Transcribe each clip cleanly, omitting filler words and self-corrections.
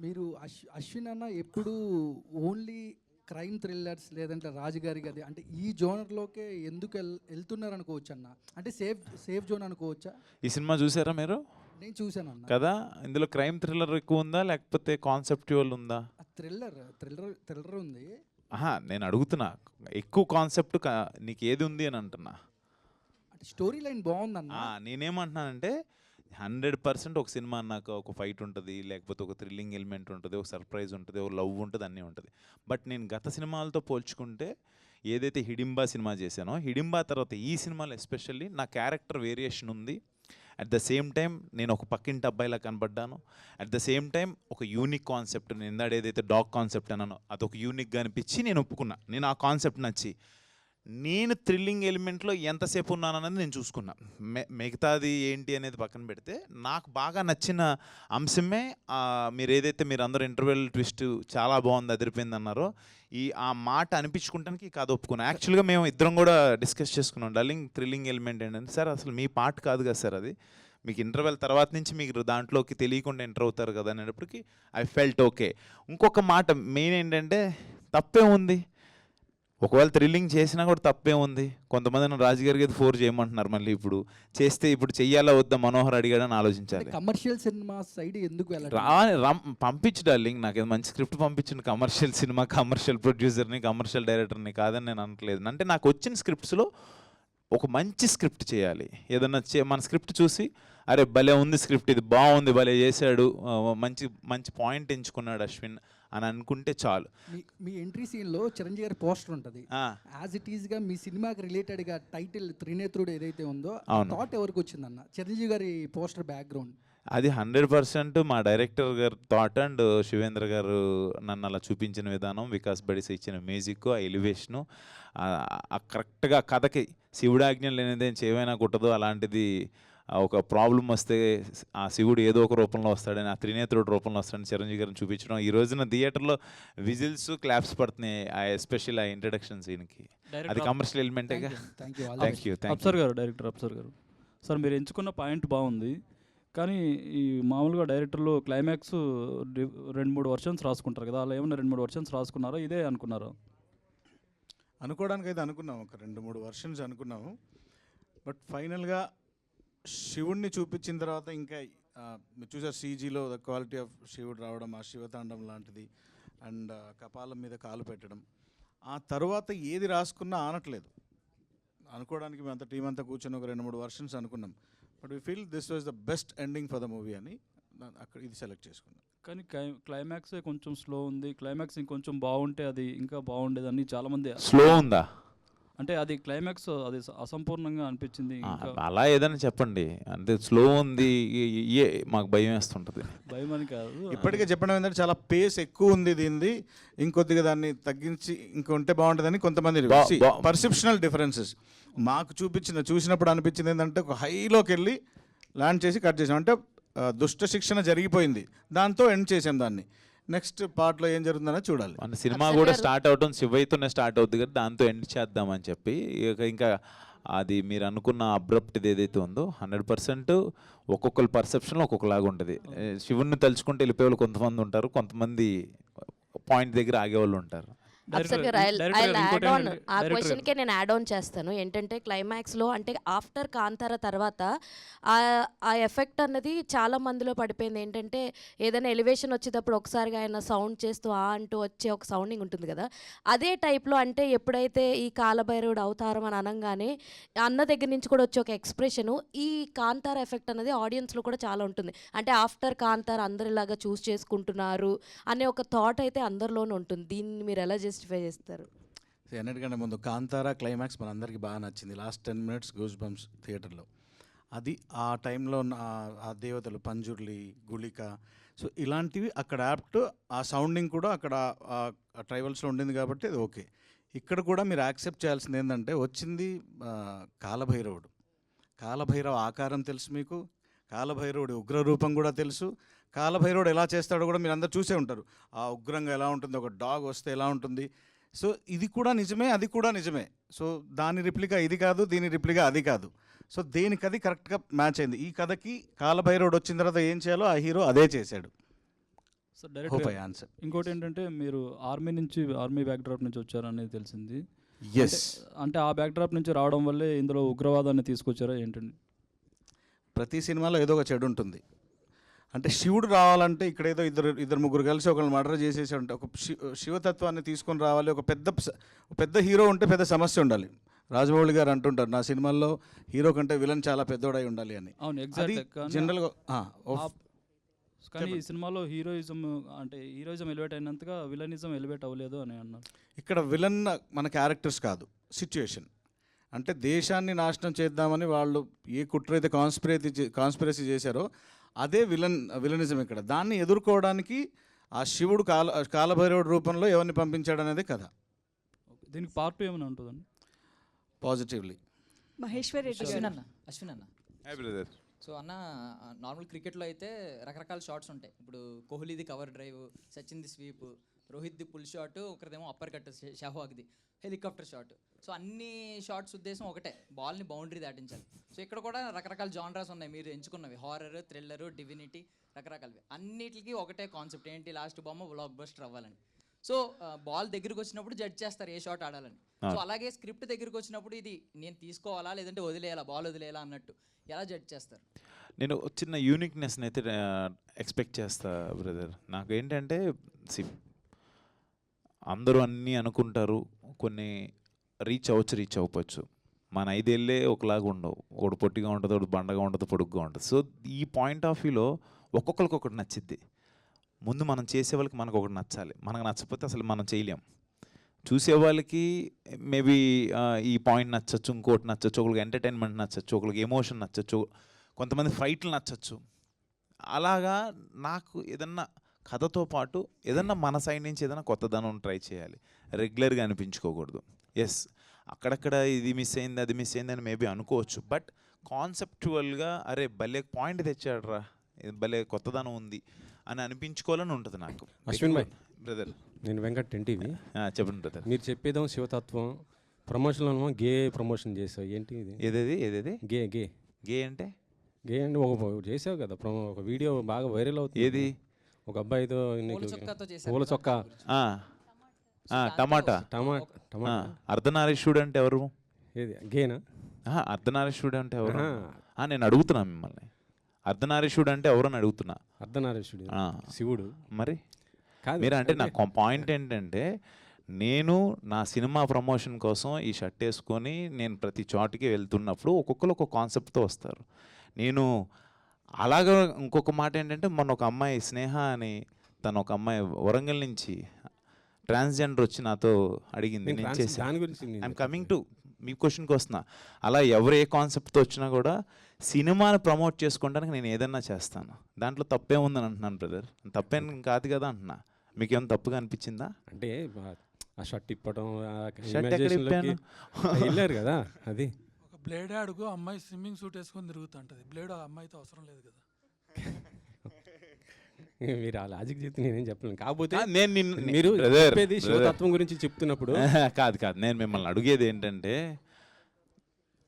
మీరు అశ్విన్ అన్న ఎప్పుడు ఓన్లీ క్రైమ్ థ్రిల్లర్స్ లేదంటే రాజుగారి గది అంటే ఈ జోనర్లోకే ఎందుకు వెళ్తున్నారు అనుకోవచ్చు అన్న? అంటే సేఫ్ జోన్ అనుకోవచ్చా? ఈ సినిమా చూసారా మీరు? నేను చూశాను అన్న. కదా, ఇందులో క్రైమ్ థ్రిల్లర్ ఎక్కువ ఉందా లేకపోతే కాన్సెప్చువల్ ఉందా? థ్రిల్లర్ ఉంది. నేను అడుగుతున్నా, ఎక్కువ కాన్సెప్ట్ నీకు ఏది ఉంది అని అంటున్నా. అంటే స్టోరీ లైన్ బాగుందన్న. నేనేమంటున్నానంటే 100% ఒక సినిమా అన్నాక ఒక ఫైట్ ఉంటుంది, లేకపోతే ఒక థ్రిల్లింగ్ ఎలిమెంట్ ఉంటుంది, ఒక సర్ప్రైజ్ ఉంటుంది, ఒక లవ్ ఉంటుంది, అన్నీ ఉంటుంది. బట్ నేను గత సినిమాలతో పోల్చుకుంటే ఏదైతే హిడింబా సినిమా చేశానో, హిడింబా తర్వాత ఈ సినిమాలో ఎస్పెషల్లీ నా క్యారెక్టర్ వేరియేషన్ ఉంది. అట్ ద సేమ్ టైం నేను ఒక పక్కింటి అబ్బాయిలా కనబడ్డాను. అట్ ద సేమ్ టైం ఒక యూనిక్ కాన్సెప్ట్, నేను ఇందాడ ఏదైతే డాగ్ కాన్సెప్ట్ అన్నానో అదొక యూనిక్గా అనిపించి నేను ఒప్పుకున్నా. నేను ఆ కాన్సెప్ట్ నచ్చి నేను థ్రిల్లింగ్ ఎలిమెంట్లో ఎంతసేపు ఉన్నానన్నది నేను చూసుకున్నా. మిగతాది ఏంటి అనేది పక్కన పెడితే నాకు బాగా నచ్చిన అంశమే మీరు ఏదైతే మీరు అందరూ ఇంటర్వెల్ ట్విస్ట్ చాలా బాగుంది, అదిరిపోయింది అన్నారో, ఆ మాట అనిపించుకుంటానికి కథ ఒప్పుకున్నాను. యాక్చువల్గా మేము ఇద్దరం కూడా డిస్కస్ చేసుకున్నాం, డార్లింగ్ థ్రిల్లింగ్ ఎలిమెంట్ ఏంటంటే, సార్ అసలు మీ పార్ట్ కాదు కదా సార్, అది మీకు ఇంటర్వెల్ తర్వాత నుంచి మీకు దాంట్లోకి తెలియకుండా ఎంటర్ అవుతారు కదా అనేటప్పటికి ఐ ఫెల్ట్ ఓకే. ఇంకొక మాట మెయిన్ ఏంటంటే, తప్పే ఉంది ఒకవేళ థ్రిల్లింగ్ చేసినా కూడా తప్పే ఉంది. కొంతమంది నన్ను రాజుగారికి అయితే 4 చేయమంటున్నారు, మళ్ళీ ఇప్పుడు చేస్తే ఇప్పుడు చెయ్యాలా వద్దా మనోహర్ అడిగాడని ఆలోచించాలి. కమర్షియల్ సినిమా సైడ్ ఎందుకు పంపించు డార్లింగ్, నాకేదో మంచి స్క్రిప్ట్ పంపించండి. కమర్షియల్ సినిమా, కమర్షియల్ ప్రొడ్యూసర్ని, కమర్షియల్ డైరెక్టర్ని కాదని నేను అనట్లేదు. అంటే నాకు వచ్చిన స్క్రిప్ట్స్లో ఒక మంచి స్క్రిప్ట్ చేయాలి. ఏదన్నా మన స్క్రిప్ట్ చూసి అరే భలే ఉంది స్క్రిప్ట్, ఇది బాగుంది, భలే చేశాడు, మంచి మంచి పాయింట్ ఎంచుకున్నాడు అశ్విన్ అని అనుకుంటే చాలు. మీ ఎంట్రీ సీన్లో చిరంజీవి గారి పోస్టర్ ఉంటుంది. యాజ్ ఇట్ ఈస్గా మీ సినిమాకి రిలేటెడ్గా టైటిల్ త్రినేత్రుడు ఏదైతే ఉందో థాట్ ఎవరికి వచ్చిందన్న? చిరంజీవి గారి పోస్టర్ బ్యాక్గ్రౌండ్ అది 100% మా డైరెక్టర్ గారు థాట్ అండ్ శివేంద్ర గారు నన్ను అలా చూపించిన విధానం, వికాస్ బడిస్ ఇచ్చిన మ్యూజిక్, ఆ ఎలివేషను, కరెక్ట్గా కథకి శివుడాజ్ఞ లేనిదే ఏమైనా కుట్టదో అలాంటిది. ఒక ప్రాబ్లం వస్తే ఆ శివుడు ఏదో ఒక రూపంలో వస్తాడని, ఆ త్రినేత్రుడు రూపంలో వస్తాడని చిరంజీవి గారిని చూపించడం, ఈ రోజున థియేటర్లో విజిల్స్ క్లాప్స్ పడుతున్నాయి ఎస్పెషల్లీ ఆ ఇంట్రడక్షన్ సీన్కి. అది కమర్షియల్ ఎలిమెంటేగా. Thank you. అప్సర్ గారు, డైరెక్టర్ అప్సర్ గారు, సార్ మీరు ఎంచుకున్న పాయింట్ బాగుంది, కానీ ఈ మామూలుగా డైరెక్టర్లు క్లైమాక్స్ 2-3 వర్షన్స్ రాసుకుంటారు కదా, అలా ఏమన్నా 2-3 వర్షన్స్ రాసుకున్నారా, ఇదే అనుకున్నారా? అనుకోవడానికి అయితే అనుకున్నాము, ఒక 2-3 వర్షన్స్ అనుకున్నాము. బట్ ఫైనల్గా శివుడిని చూపించిన తర్వాత ఇంకా మీరు చూసారు సీజీలో ద క్వాలిటీ ఆఫ్ శివుడు రావడం, ఆ శివతాండం లాంటిది, అండ్ కపాలం మీద కాలు పెట్టడం, ఆ తర్వాత ఏది రాసుకున్నా ఆనట్లేదు. అనుకోవడానికి మేము అంత టీం అంతా కూర్చొని ఒక 2-3 వర్షన్స్ అనుకున్నాం. But we feel this was the best ending for the movie అని అక్కడ ఇది సెలెక్ట్ చేసుకున్నాం. కానీ క్లైమాక్సే కొంచెం స్లో ఉంది, క్లైమాక్స్ ఇంకొంచెం బాగుంటే అది ఇంకా బాగుండేదని చాలామంది. స్లో ఉందా అంటే అది క్లైమాక్స్ అది అసంపూర్ణంగా అనిపించింది. అలా ఏదైనా చెప్పండి, అంటే స్లో ఉంది మాకు భయం వేస్తుంటుంది. భయం అని కాదు, ఇప్పటికే చెప్పడం ఏంటంటే చాలా పేస్ ఎక్కువ ఉంది దీనిది, ఇంకొద్దిగా దాన్ని తగ్గించి ఇంకొంటే బాగుంటుందని కొంతమంది పర్సెప్షనల్ డిఫరెన్సెస్. మాకు చూసినప్పుడు అనిపించింది ఏంటంటే ఒక హైలోకి వెళ్ళి ల్యాండ్ చేసి కట్ చేసాం, అంటే దుష్ట శిక్షణ జరిగిపోయింది, దాంతో ఎండ్ చేసాం దాన్ని. నెక్స్ట్ పార్ట్లో ఏం జరుగుతుందనే చూడాలి. మన సినిమా కూడా స్టార్ట్ అవటం శివయ్యతోనే స్టార్ట్ అవుతుంది కదా, దాంతో ఎండ్ చేద్దామని చెప్పి ఇంకా అది మీరు అనుకున్న అబ్రప్ట్ది ఏదైతే ఉందో 100% ఒక్కొక్కరి పర్సెప్షన్లో ఒక్కొక్కలాగా ఉంటుంది. శివుణ్ణి తలుచుకుంటే వెళ్ళిపోయే వాళ్ళు కొంతమంది ఉంటారు, కొంతమంది పాయింట్ దగ్గర ఆగేవాళ్ళు ఉంటారు. ఆ క్వశ్చన్కే నేను యాడ్ ఆన్ చేస్తాను. ఏంటంటే క్లైమాక్స్లో అంటే ఆఫ్టర్ కాంతార తర్వాత ఆ ఎఫెక్ట్ అన్నది చాలా మందిలో పడిపోయింది. ఏంటంటే ఏదైనా ఎలివేషన్ వచ్చేటప్పుడు ఒకసారిగా ఆయన సౌండ్ చేస్తూ అంటూ వచ్చే ఒక సౌండింగ్ ఉంటుంది కదా, అదే టైప్లో అంటే ఎప్పుడైతే ఈ కాలభైరవుడు అవతారం అని అనగానే అన్న దగ్గర నుంచి కూడా వచ్చే ఒక ఎక్స్ప్రెషను, ఈ కాంతార ఎఫెక్ట్ అనేది ఆడియన్స్లో కూడా చాలా ఉంటుంది. అంటే ఆఫ్టర్ కాంతార అందరు ఇలాగా చూస్ చేసుకుంటున్నారు అనే ఒక థాట్ అయితే అందరిలోనే ఉంటుంది. దీన్ని మీరు ఎలా జస్టిఫై చేస్తారు? అన్నిటికంటే ముందు కాంతారా క్లైమాక్స్ మనందరికీ బాగా నచ్చింది. లాస్ట్ 10 minutes గూస్ బంప్స్ థియేటర్లో. అది ఆ టైంలో ఆ దేవతలు పంజుర్లి, గుళిక, సో ఇలాంటివి అక్కడ యాప్ట్, ఆ సౌండింగ్ కూడా అక్కడ ట్రైబల్స్లో ఉండింది కాబట్టి అది ఓకే. ఇక్కడ కూడా మీరు యాక్సెప్ట్ చేయాల్సింది ఏంటంటే వచ్చింది కాలభైరవుడు. కాలభైరవ ఆకారం తెలుసు మీకు, కాలభైరవుడి ఉగ్రరూపం కూడా తెలుసు, కాలభైరవుడు ఎలా చేస్తాడో కూడా మీరు అందరు చూసే ఉంటారు. ఆ ఉగ్రంగా ఎలా ఉంటుంది, ఒక డాగ్ వస్తే ఎలా ఉంటుంది. సో ఇది కూడా నిజమే, అది కూడా నిజమే. సో దాని రిప్లికా ఇది కాదు, దీని రిప్లికా అది కాదు. సో దేనికది కరెక్ట్గా మ్యాచ్ అయింది. ఈ కథకి కాలభైరవుడు వచ్చిన తర్వాత ఏం చేయాలో ఆ హీరో అదే చేశాడు. So hope I direct answer. ఇంకోటి ఏంటంటే మీరు ఆర్మీ బ్యాక్డ్రాప్ నుంచి వచ్చారనేది తెలిసింది. ఎస్, అంటే ఆ బ్యాక్డ్రాప్ నుంచి రావడం వల్లే ఇందులో ఉగ్రవాదాన్ని తీసుకొచ్చారా ఏంటండి? ప్రతి సినిమాలో ఏదో ఒక చెడు ఉంటుంది. అంటే శివుడు రావాలంటే ఇక్కడ ఏదో ఇద్దరు ముగ్గురు కలిసి ఒకళ్ళు మర్డర్ చేసేసి ఉంటే ఒక శివతత్వాన్ని తీసుకొని రావాలి. ఒక పెద్ద హీరో ఉంటే పెద్ద సమస్య ఉండాలి. రాజమౌళి గారు అంటుంటారు నా సినిమాల్లో హీరో కంటే విలన్ చాలా పెద్దోడై ఉండాలి అని. అవును, అది ఎగ్జాక్ట్. జనరల్గా కానీ ఈ సినిమాలో హీరోయిజం ఎలివేట్ అయినంతగా విలనిజం ఎలివేట్ అవ్వలేదు అని అన్నారు. ఇక్కడ విలన్ మన క్యారెక్టర్స్ కాదు, సిచ్యుయేషన్. అంటే దేశాన్ని నాశనం చేద్దామని వాళ్ళు ఏ కుట్ర అయితే కాన్స్పిరసీ చేశారో అదే విలనిజం ఇక్కడ. దాన్ని ఎదుర్కోవడానికి ఆ శివుడు కాలభైరవుడు రూపంలో ఎవరిని పంపించాడు అనేది కథ. దీనికి పార్ట్ 2 ఏమైనా ఉంటుందండి? పాజిటివ్లీ. మహేశ్వర్ రెడ్డి గారు. అశ్విన్ అన్న హాయ్ బ్రదర్. సో అన్న నార్మల్ క్రికెట్లో అయితే రకరకాల షాట్స్ ఉంటాయి. ఇప్పుడు కోహ్లీది కవర్ డ్రైవ్, సచిన్ది స్వీప్, రోహిత్ది పుల్ షాట్, ఒకరిదేమో అప్పర్ కట్, షహవాగ్ది హెలికాప్టర్ షాట్. సో అన్ని షాట్స్ ఉద్దేశం ఒకటే, బాల్ని బౌండరీ దాటించాలి. సో ఇక్కడ కూడా రకరకాల జానరాస్ ఉన్నాయి మీరు ఎంచుకున్నవి, హారర్, థ్రిల్లర్, డివినిటీ, రకరకాలవి. అన్నిటికీ ఒకటే కాన్సెప్ట్ ఏంటి, లాస్ట్ బొమ్మ బ్లాక్ బస్టర్ అవ్వాలని. సో బాల్ దగ్గరికి వచ్చినప్పుడు జడ్జ్ చేస్తారు ఏ షాట్ ఆడాలని. సో అలాగే స్క్రిప్ట్ దగ్గరికి వచ్చినప్పుడు ఇది నేను తీసుకోవాలా లేదంటే వదిలేయాలా, బాల్ వదిలేయాలా అన్నట్టు ఎలా జడ్జ్ చేస్తారు? నేను చిన్న యూనిక్నెస్ని అయితే ఎక్స్పెక్ట్ చేస్తా బ్రదర్. నాకు ఏంటంటే అందరూ అన్నీ అనుకుంటారు, కొన్ని రీచ్ అవ్వచ్చు. మన 5 ఏళ్ళే ఒకలాగా ఉండవు. ఒకటి పొట్టిగా ఉంటుంది, ఒకటి బండగా ఉంటుంది, పొడుగ్గా ఉంటుంది. సో ఈ పాయింట్ ఆఫ్ వ్యూలో ఒక్కొక్కరికి ఒకటి నచ్చిద్ది. ముందు మనం చేసే వాళ్ళకి మనకు ఒకటి నచ్చాలి. మనకు నచ్చకపోతే అసలు మనం చేయలేం. చూసేవాళ్ళకి మేబీ ఈ పాయింట్ నచ్చచ్చు, ఇంకోటి నచ్చచ్చు, ఒకరికి ఎంటర్టైన్మెంట్ నచ్చచ్చు, ఒకరికి ఎమోషన్ నచ్చచ్చు, కొంతమంది ఫైట్లు నచ్చచ్చు. అలాగా నాకు ఏదన్నా కథతో పాటు ఏదన్నా మన సైడ్ నుంచి ఏదైనా కొత్తదనం ట్రై చేయాలి, రెగ్యులర్గా అనిపించుకోకూడదు. ఎస్, అక్కడక్కడ ఇది మిస్ అయింది, అది మిస్ అయింది అని మేబీ అనుకోవచ్చు. బట్ కాన్సెప్చువల్గా అరే భలే పాయింట్ తెచ్చాడరా, భలే కొత్తదనం ఉంది అని అనిపించుకోవాలని ఉంటుంది నాకు. అశ్విన్ భాయ్ బ్రదర్, నేను వెంకట్ ఎన్టీవీ. చెప్పండి బ్రదర్. మీరు చెప్పేదేమో శివతత్వం, ప్రమోషన్లో గే ప్రమోషన్ చేసావు, ఏంటి ఇది? ఏదేది గే అంటే గే అంటే ఒక చేసావు కదా ఒక వీడియో బాగా వైరల్ అవుతుంది. ఏది? ఒక అబ్బాయితో పూల చొక్కా, టమాటా. అర్ధనారీశ్వరుడు అంటే ఎవరు? ఏది గేనా? అర్ధనారీశ్వరుడు అంటే ఎవరు? నేను అడుగుతున్నా మిమ్మల్ని, అర్ధనారీశ్వరుడు అంటే ఎవరు అని అడుగుతున్నా. అర్ధనారీశ్వరుడు శివుడు మరి కాదు. మీరు అంటే నా పాయింట్ ఏంటంటే, నేను నా సినిమా ప్రమోషన్ కోసం ఈ షర్ట్ వేసుకొని నేను ప్రతి చోటికి వెళ్తున్నప్పుడు ఒక్కొక్కరు ఒక కాన్సెప్ట్తో వస్తారు. నేను అలాగా ఇంకొక మాట ఏంటంటే, మొన్న ఒక అమ్మాయి స్నేహ అని, తను ఒక అమ్మాయి వరంగల్ నుంచి ట్రాన్స్జెండర్ వచ్చి నాతో అడిగింది, నేను చేశాను. దాని గురించి ఐఎమ్ కమింగ్ టు మీ క్వశ్చన్కి వస్తున్నా. అలా ఎవరు ఏ కాన్సెప్ట్తో వచ్చినా కూడా సినిమాని ప్రమోట్ చేసుకోవడానికి నేను ఏదన్నా చేస్తాను. దాంట్లో తప్పే ఉందని అంటున్నాను బ్రదర్. తప్పేం కాదు కదా అంటున్నా. మీకేమైనా తప్పుగా అనిపించిందా? అంటే ఆ షర్ట్ ఇప్పడం షర్ట్ ఎక్కడ ఇప్పాను? వెళ్ళారు కదా, అది ఒక బ్లేడ్ అడుగు అమ్మాయి స్విమ్మింగ్ సూట్ వేసుకొని తిరుగుతుంటది. బ్లేడ్ ఆ అమ్మాయితో అవసరం లేదు కదా. మీరు ఆ లాజిక్ చెప్తే నేనేం చెప్పలేను. కాకపోతే నేను మీరు చెప్పేది శివతత్వం గురించి చెప్తున్నప్పుడు కాదు, నేను మిమ్మల్ని అడిగేది ఏంటంటే,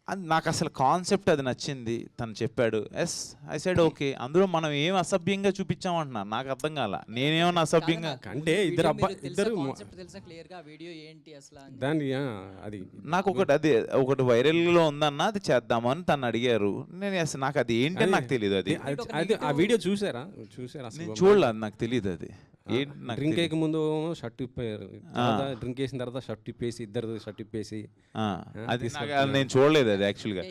అది నాకు అసలు కాన్సెప్ట్ అది నచ్చింది, తను చెప్పాడు. Yes, I said okay. అందులో మనం ఏం అసభ్యంగా చూపించామంటున్నా నాకు అర్థం కాల. నేనేమన్నా అసభ్యంగా అంటే ఇద్దరు తెలుసా క్లియర్ గా వీడియో ఏంటి అసలు దాన్ని అది నాకు ఒకటి వైరల్లో ఉందన్న, అది చేద్దామని తను అడిగారు. నేను అసలు నాకు అది ఏంటి అని నాకు తెలియదు. అది ఆ వీడియో చూసారా నేను చూడలేదు, నాకు తెలియదు అది. డ్రింక్ వేయక ముందు షర్ట్ ఇప్పారు, డ్రింక్ వేసిన తర్వాత షర్ట్ ఇప్పేసి, ఇద్దరు షర్ట్ ఇప్పేసి, అది నేను చూడలేదు అది యాక్చువల్గా.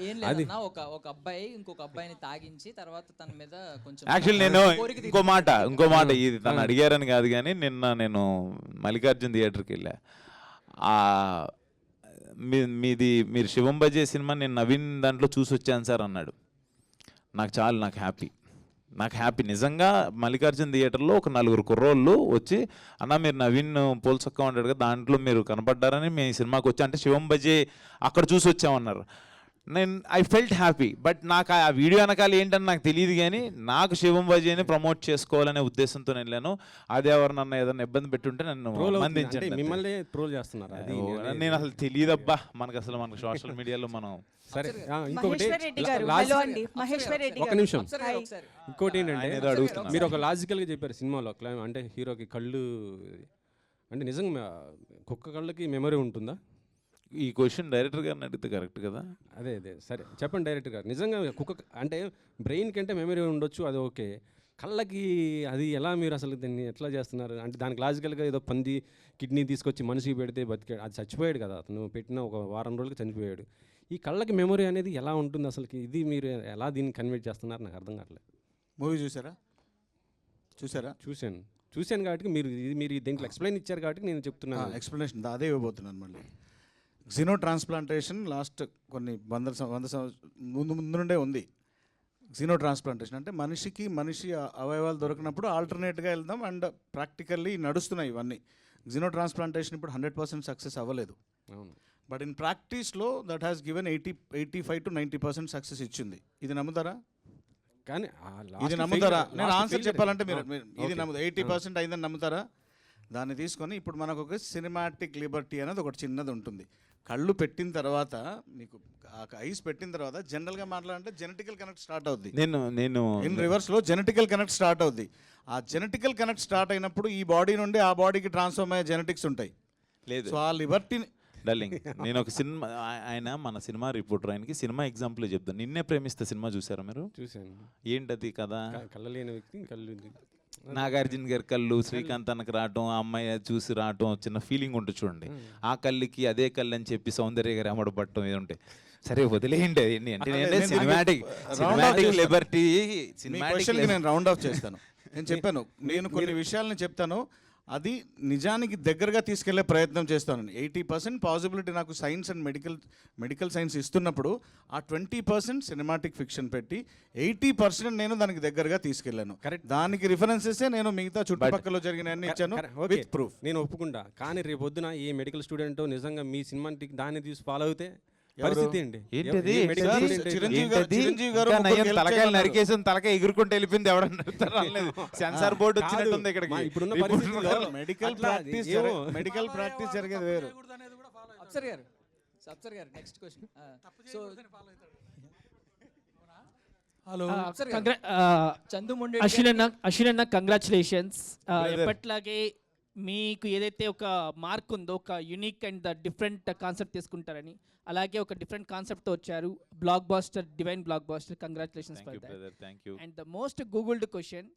ఒక అబ్బాయి ఇంకొక అబ్బాయిని తాగించి తర్వాత తన మీద కొంచెం యాక్చువల్లీ నేను ఇంకో మాట ఇది తను అడిగారని కాదు, కానీ నిన్న నేను మల్లికార్జున్ థియేటర్కి వెళ్ళా. మీరు శివం బజే సినిమా నేను నవీన్ దాంట్లో చూసి వచ్చాను సార్ అన్నాడు. నాకు హ్యాపీ నిజంగా. మల్లికార్జున్ థియేటర్లో ఒక 4 కుర్రోళ్ళు వచ్చి, అన్న మీరు నవీన్ పోల్సొక్క ఉంటాడు కదా, దాంట్లో మీరు కనపడ్డారని మేము సినిమాకి వచ్చా అంటే శివం బజే అక్కడ చూసి వచ్చామన్నారు. I felt happy. బట్ నాకు ఆ వీడియో వెనకాల ఏంటని నాకు తెలియదు, కానీ నాకు శివం బజేని ప్రమోట్ చేసుకోవాలనే ఉద్దేశంతో వెళ్ళాను. అది ఎవరు నన్ను ఏదైనా ఇబ్బంది పెట్టుంటే నన్ను మందించండి. మిమ్మల్ని ట్రోల్ చేస్తున్నారు అది నేను అసలు తెలియదబ్బా, మనకు సోషల్ మీడియాలో మనం. సరే ఇంకొకటి మహేశ్వర్ రెడ్డి గారు లాజిక్- హలో అండి మహేశ్వర్ రెడ్డి ఒక గారు నిమిషం. అప్సర్ గారు హాయ్. ఒకసారి ఇంకోటి ఏంటంటే ఆయన ఏదో అడుగుతున్నారు. మీరు ఒక లాజికల్గా చెప్పారు సినిమాలో అంటే హీరోకి కళ్ళు అంటే నిజంగా కుక్క కళ్ళకి మెమరీ ఉంటుందా? ఈ క్వశ్చన్ డైరెక్టర్ గారిని అడిగితే కరెక్ట్ కదా. అదే సరే చెప్పండి డైరెక్టర్ గారు. నిజంగా కుక్క అంటే బ్రెయిన్ కంటే మెమరీ ఉండొచ్చు, అది ఓకే. కళ్ళకి అది ఎలా మీరు అసలు దీన్ని ఎట్లా చేస్తున్నారు? అంటే దానికి లాజికల్గా ఏదో పంది కిడ్నీ తీసుకొచ్చి మనిషికి పెడితే బతికాడు, అది చచ్చిపోయాడు కదా, అతను పెట్టిన ఒక వారం రోజులకి చనిపోయాడు. ఈ కళ్ళకి మెమరీ అనేది ఎలా ఉంటుంది అసలుకి? ఇది మీరు ఎలా దీన్ని కన్వర్ట్ చేస్తున్నారు నాకు అర్థం కావట్లేదు. మూవీ చూసారా? చూశాను కాబట్టి మీరు దీంట్లో ఎక్స్ప్లెయిన్ ఇచ్చారు కాబట్టి నేను చెప్తున్నాను. ఎక్స్ప్లెనేషన్ అదే ఇవ్వబోతున్నాను మళ్ళీ. జినో ట్రాన్స్ప్లాంటేషన్ లాస్ట్ కొన్ని వంద ముందు నుండే ఉంది. జినో ట్రాన్స్ప్లాంటేషన్ అంటే మనిషి అవయవాలు దొరికినప్పుడు ఆల్టర్నేట్గా వెళ్దాం, అండ్ ప్రాక్టికల్లీ నడుస్తున్నాయి ఇవన్నీ. జినో ట్రాన్స్ప్లాంటేషన్ ఇప్పుడు 100% సక్సెస్ అవ్వలేదు. అవును. బట్ ఇన్ ప్రాక్టీస్లో that has given 85 to 90% success ఇచ్చింది. ఇది నమ్ముతారా? కానీ ఇది నమ్ముతారా? నేను ఆన్సర్ చెప్పాలంటే మీరు ఇది నమ్ముతారు. 80% అయిందని నమ్ముతారా? దాన్ని తీసుకొని ఇప్పుడు మనకు ఒక సినిమాటిక్ లిబర్టీ అనేది ఒకటి చిన్నది ఉంటుంది. కళ్ళు పెట్టిన తర్వాత మీకు ఐస్ పెట్టిన తర్వాత జనరల్గా మాట్లాడాలంటే జెనెటికల్ కనెక్ట్ స్టార్ట్ అవుద్ది. నేను ఇన్ రివర్స్లో జెనెటికల్ కనెక్ట్ స్టార్ట్ అవుద్ది. ఆ జెనెటికల్ కనెక్ట్ స్టార్ట్ అయినప్పుడు ఈ బాడీ నుండి ఆ బాడీకి ట్రాన్స్ఫార్మ్ అయ్యే జెనెటిక్స్ ఉంటాయి. లేదు సో ఆ లిబర్టీని డార్లింగ్, నేను ఒక సినిమా, ఆయన మన సినిమా రిపోర్టర్, ఆయనకి సినిమా ఎగ్జాంపుల్ చెప్తాను. నిన్నే ప్రేమిస్తే సినిమా చూసారా మీరు? చూశాను. ఏంటది కదా? కళ్ళ లేని వ్యక్తి కళ్ళు నాగార్జున గారి కళ్ళు శ్రీకాంత్ అన్నకు రావటం, ఆ అమ్మాయి చూసి రావటం, చిన్న ఫీలింగ్ ఉంటుంది చూడండి. ఆ కళ్ళకి అదే కళ్ళు అని చెప్పి సౌందర్య గారు అమ్మడబట్టం ఏది ఉంటాయి. సరే వదిలేయండి అవన్నీ. అంటే సినిమాటిక్ లిబర్టీ, నేను రౌండ్ ఆఫ్ చేస్తాను. నేను చెప్పాను, నేను కొన్ని విషయాలను చెప్తాను, అది నిజానికి దగ్గరగా తీసుకెళ్లే ప్రయత్నం చేస్తాను. 80% పాసిబిలిటీ నాకు సైన్స్ అండ్ మెడికల్ సైన్స్ ఇస్తున్నప్పుడు ఆ 20% సినిమాటిక్ ఫిక్షన్ పెట్టి 80% నేను దానికి దగ్గరగా తీసుకెళ్లాను. కరెక్ట్. దానికి రిఫరెన్సెస్ నేను మిగతా చుట్టుపక్కల జరిగిన అన్ని ఇచ్చాను విత్ ప్రూఫ్. నేను ఒప్పుకుంటా. కానీ రేపు పొద్దున ఏ మెడికల్ స్టూడెంట్ నిజంగా మీ సినిమాటిక్ దాన్ని తీసి ఫాలో అవుతే పరిస్థితి ఏంటి? ఏంటది? చిరంజీవి గారు తలకాయలు నరికేసిన తలకాయ ఎగురుకుంటూ వెళ్ళిపోయింది. ఎవడన్నా సెన్సార్ బోర్డు వచ్చినట్టుంది ఇక్కడికి. ఇప్పుడున్న పరిస్థితుల్లో మెడికల్ ప్రాక్టీస్ జరిగేది వేరు. అప్సర్ గారు నెక్స్ట్ క్వశ్చన్. సో హలో అప్సర్ గారు, చందు మొండే అశ్విన్ అన్న కంగ్రాచులేషన్స్. ఎప్పట్లాగే మీకు ఏదైతే ఒక మార్క్ ఉందో, ఒక unique and the different concept తీసుకుంటారని, అలాగే ఒక డిఫరెంట్ కాన్సెప్ట్తో వచ్చారు. Blockbuster, divine blockbuster. Congratulations for that. And the most googled question,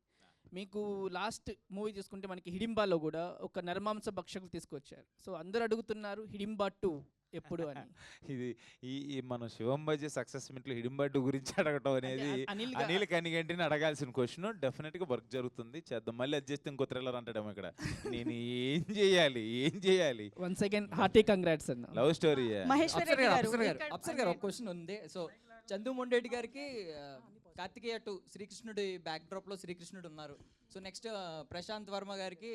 మీకు లాస్ట్ మూవీ తీసుకుంటే మనకి హిడింబాలో కూడా ఒక నరమాంస భక్షకులు తీసుకొచ్చారు. సో అందరూ అడుగుతున్నారు హిడింబా 2 ఎప్పుడు అని. ఈ మనం శివం బజే సక్సెస్ మీట్లో హిడింబా 2 గురించి అడగటం అనేది అనిల్ కనిగంటిని అడగాల్సిన క్వశ్చన్. డెఫినెట్గా వర్క్ జరుగుతుంది, చేద్దాం. మళ్ళీ అది చేస్తే ఇంకో థ్రిల్లర్ అంటాడేమో ఇక్కడ. నేను ఏం చేయాలి? వన్స్ అగైన్ హార్టీ కంగ్రాట్స్ అన్న. Love story. మహేశ్వర్ రెడ్డి గారు అప్సర్ గారు ఒక క్వశ్చన్ ఉంది. సో చందు మొండేటి గారికి కార్తికేయ 2 శ్రీకృష్ణుడి బ్యాక్ డ్రాప్ లో శ్రీకృష్ణుడు ఉన్నారు. సో నెక్స్ట్ ప్రశాంత్ వర్మ గారికి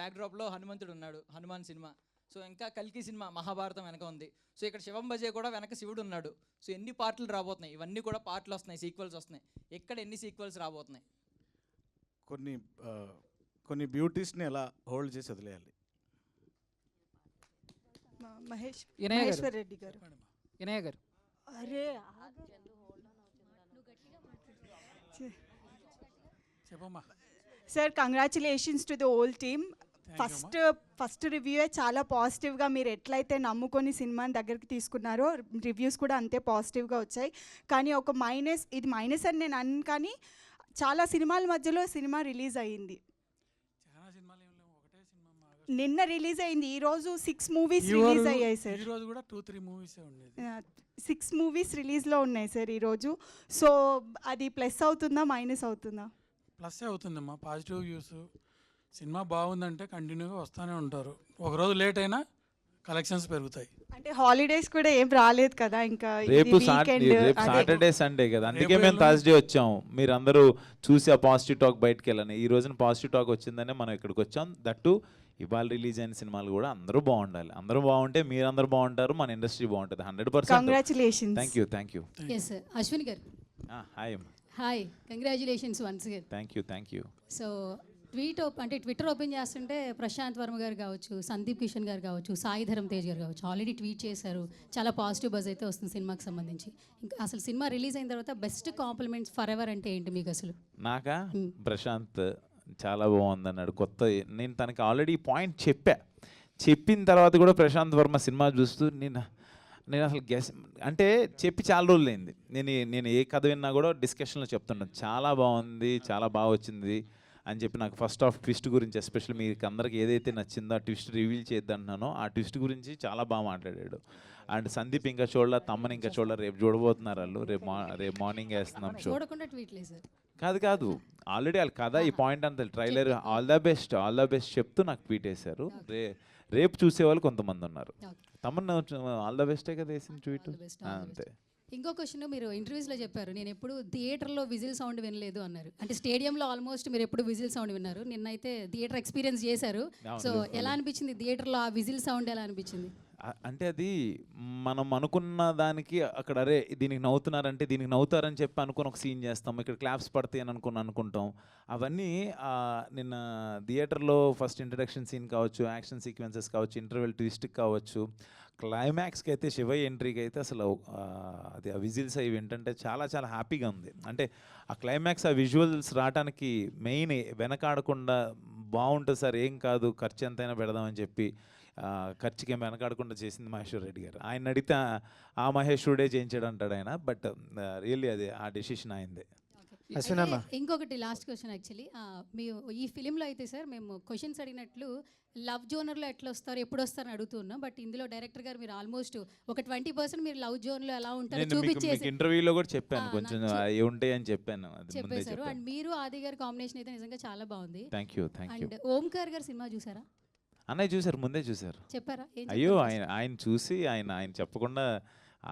బ్యాక్ డ్రాప్ లో హనుమంతుడు ఉన్నాడు, హనుమాన్ సినిమా. సో ఇంకా కల్కి సినిమా మహాభారతం వెనక ఉంది. సో ఇక్కడ శివం బజే కూడా వెనక శివుడు ఉన్నాడు. సో ఎన్ని పార్ట్లు రాబోతున్నాయి? ఇవన్నీ కూడా పార్ట్లు వస్తున్నాయి, సీక్వెల్స్ వస్తున్నాయి. ఎక్కడ ఎన్ని సీక్వెల్స్ రాబోతున్నాయి? కొన్ని బ్యూటీస్ని ఎలా హోల్డ్ చేసి వదిలేయాలి. మహేశ్వర్ రెడ్డి గారు. వినయ్ గారు, అరే చెప్పమ్మా. Sir congratulations to the whole team. First రివ్యూయే చాలా పాజిటివ్గా, మీరు ఎట్లయితే నమ్ముకొని సినిమాని దగ్గరికి తీసుకున్నారో రివ్యూస్ కూడా అంతే పాజిటివ్గా వచ్చాయి. కానీ ఒక ఇది మైనస్ అని నేను అన్నాను, కానీ చాలా సినిమాల మధ్యలో సినిమా రిలీజ్ అయ్యింది. నిన్న రిలీజ్ అయింది, ఈరోజు 6 మూవీస్ రిలీజ్ అయ్యాయి సార్. ఈరోజు కూడా 2-3 మూవీసే ఉండేది. 6 మూవీస్ రిలీజ్లో ఉన్నాయి సార్ ఈరోజు. సో అది ప్లస్ అవుతుందా మైనస్ అవుతుందా? ప్లస్ అవుతుందమ్మా. పాజిటివ్ వ్యూస్, సినిమా బాగుందంటే కంటిన్యూగా వస్తూనే ఉంటారు. ఒకరోజు లేట్ అయినా కలెక్షన్స్ పెరుగుతాయి. అంటే హాలిడేస్ కూడా ఏం రాలేదు కదా ఇంకా రేపు వీకెండ్ రేపు సాటర్డే సండే కదా, అందుకే మేము థర్స్డే వచ్చాము. మీరు అందరూ చూసి ఆ పాజిటివ్ టాక్ బయటకు వెళ్ళని, ఈ రోజున పాజిటివ్ టాక్ వచ్చిందనే మనం ఇక్కడికి వచ్చాం. దట్టు ఇవాళ రిలీజ్ అయిన సినిమాలు కూడా అందరూ బాగుండాలి. అందరూ బాగుంటే మీరందరూ బాగుంటారు, మన ఇండస్ట్రీ బాగుంటుంది 100%. Congratulations. Thank you. Yes Ashwin గారు, hi hi, congratulations once again. Thank you. So twitter open చేస్తుంటే ప్రశాంత్ వర్మ గారు కావచ్చు, సందీప్ కిషన్ గారు కావచ్చు, సాయి ధరమ్ తేజ్ గారు కావచ్చు ఆల్రెడీ ట్వీట్ చేశారు. చాలా పాజిటివ్ బజ్ అయితే వస్తుంది సినిమాకి సంబంధించి. ఇంకా అసలు సినిమా రిలీజ్ అయిన తర్వాత బెస్ట్ కాంప్లిమెంట్స్ ఫర్ ఎవర్ అంటే ఏంటి మీకు అసలు? నాకా ప్రశాంత్ చాలా బాగుంది అన్నాడు. కొత్త నేను తనకి ఆల్రెడీ పాయింట్ చెప్పిన తర్వాత కూడా ప్రశాంత్ వర్మ సినిమా చూస్తూ నేను అసలు అంటే చెప్పి చాలా రోజులు అయింది. నేను ఏ కథ విన్నా కూడా డిస్కషన్లో చెప్తున్నాను చాలా బాగుంది, చాలా బాగా వచ్చింది అని చెప్పి. నాకు ఫస్ట్ హాఫ్ ట్విస్ట్ గురించి ఎస్పెషల్లీ మీకు అందరికి ఏదైతే నచ్చిందో ఆ ట్విస్ట్ రివీల్ చేద్దంటున్నానో ఆ ట్విస్ట్ గురించి చాలా బాగా మాట్లాడాడు. అండ్ సందీప్ ఇంకా చూడలే, తమ్మని ఇంకా చూడలే, రేపు చూడబోతున్నారు వాళ్ళు. రేపు మార్నింగ్ వేస్తున్నాం షో. చూడకుండా ట్వీట్లేదు సార్. కాదు ఆల్రెడీ వాళ్ళు కదా ఈ పాయింట్ అంతా ట్రైలర్ ఆల్ ద బెస్ట్ చెప్తూ నాకు ట్వీట్ వేశారు. రేపు చూసేవాళ్ళు కొంతమంది ఉన్నారు. తమన్నా ఆల్ ద బెస్టే కదా వేసిన ట్వీట్. అంతే. ఇంకో క్వశ్చన్, మీరు ఇంటర్వ్యూస్లో చెప్పారు నేను ఎప్పుడు థియేటర్లో విజిల్ సౌండ్ వినలేదు అన్నారు. అంటే స్టేడియంలో ఆల్మోస్ట్ మీరు ఎప్పుడు విజిల్ సౌండ్ విన్నారు, నిన్నైతే థియేటర్ ఎక్స్పీరియన్స్ చేశారు. సో ఎలా అనిపించింది థియేటర్లో ఆ విజిల్ సౌండ్, ఎలా అనిపించింది? అంటే అది మనం అనుకున్న దానికి అక్కడ అరే దీనికి నవ్వుతున్నారంటే దీనికి నవ్వుతారని చెప్పి అనుకుని ఒక సీన్ చేస్తాం, ఇక్కడ క్లాప్స్ పడతాయి అని అనుకుంటాం. అవన్నీ నిన్న థియేటర్లో ఫస్ట్ ఇంట్రడక్షన్ సీన్ కావచ్చు, యాక్షన్ సీక్వెన్సెస్ కావచ్చు, ఇంటర్వెల్ ట్విస్ట్ కావచ్చు, క్లైమాక్స్కి అయితే శివయ్య ఎంట్రీకి అయితే అసలు అది ఆ విజిల్స్ అవి ఏంటంటే చాలా చాలా హ్యాపీగా ఉంది. అంటే ఆ క్లైమాక్స్ ఆ విజువల్స్ రావడానికి మెయిన్ వెనకాడకుండా బాగుంటుంది సార్, ఏం కాదు ఖర్చు ఎంతైనా పెడదామని చెప్పి ఖర్చుకి ఏం వెనకాడకుండా చేసింది మహేశ్వర్ రెడ్డి గారు. ఆయన అడిగితే ఆ మహేశ్వరుడే చేయించాడు అంటాడు ఆయన. బట్ రియల్లీ అది ఆ డెసిషన్ అయిందే. ఇంకొకటి లాస్ట్ క్వశ్చన్ యాక్చువల్లీ, మీ ఈ ఫిలింలో అయితే సార్ మేము క్వశ్చన్స్ అడిగినట్లు లవ్ జోనర్లో ఎట్లా వస్తారు, ఎప్పుడు వస్తారని అడుగుతున్నాం. బట్ ఇందులో డైరెక్టర్ గారు మీరు ఆల్మోస్ట్ ఒక 20% మీరు లవ్ జోన్లో ఎలా ఉంటారో చూపించేసి ఇంటర్వ్యూలో కూడా చెప్పాను, కొంచెం ఉంటాయి అని చెప్పాను. చెప్పేశారు. అండ్ మీరు ఆది గారి కాంబినేషన్ అయితే నిజంగా చాలా బాగుంది. Thank you. అండ్ ఓంకార్ గారి సినిమా చూసారా? అన్నయ్య చూసారు, ముందే చూసారు. చెప్పారా? అయ్యో ఆయన చూసి ఆయన చెప్పకుండా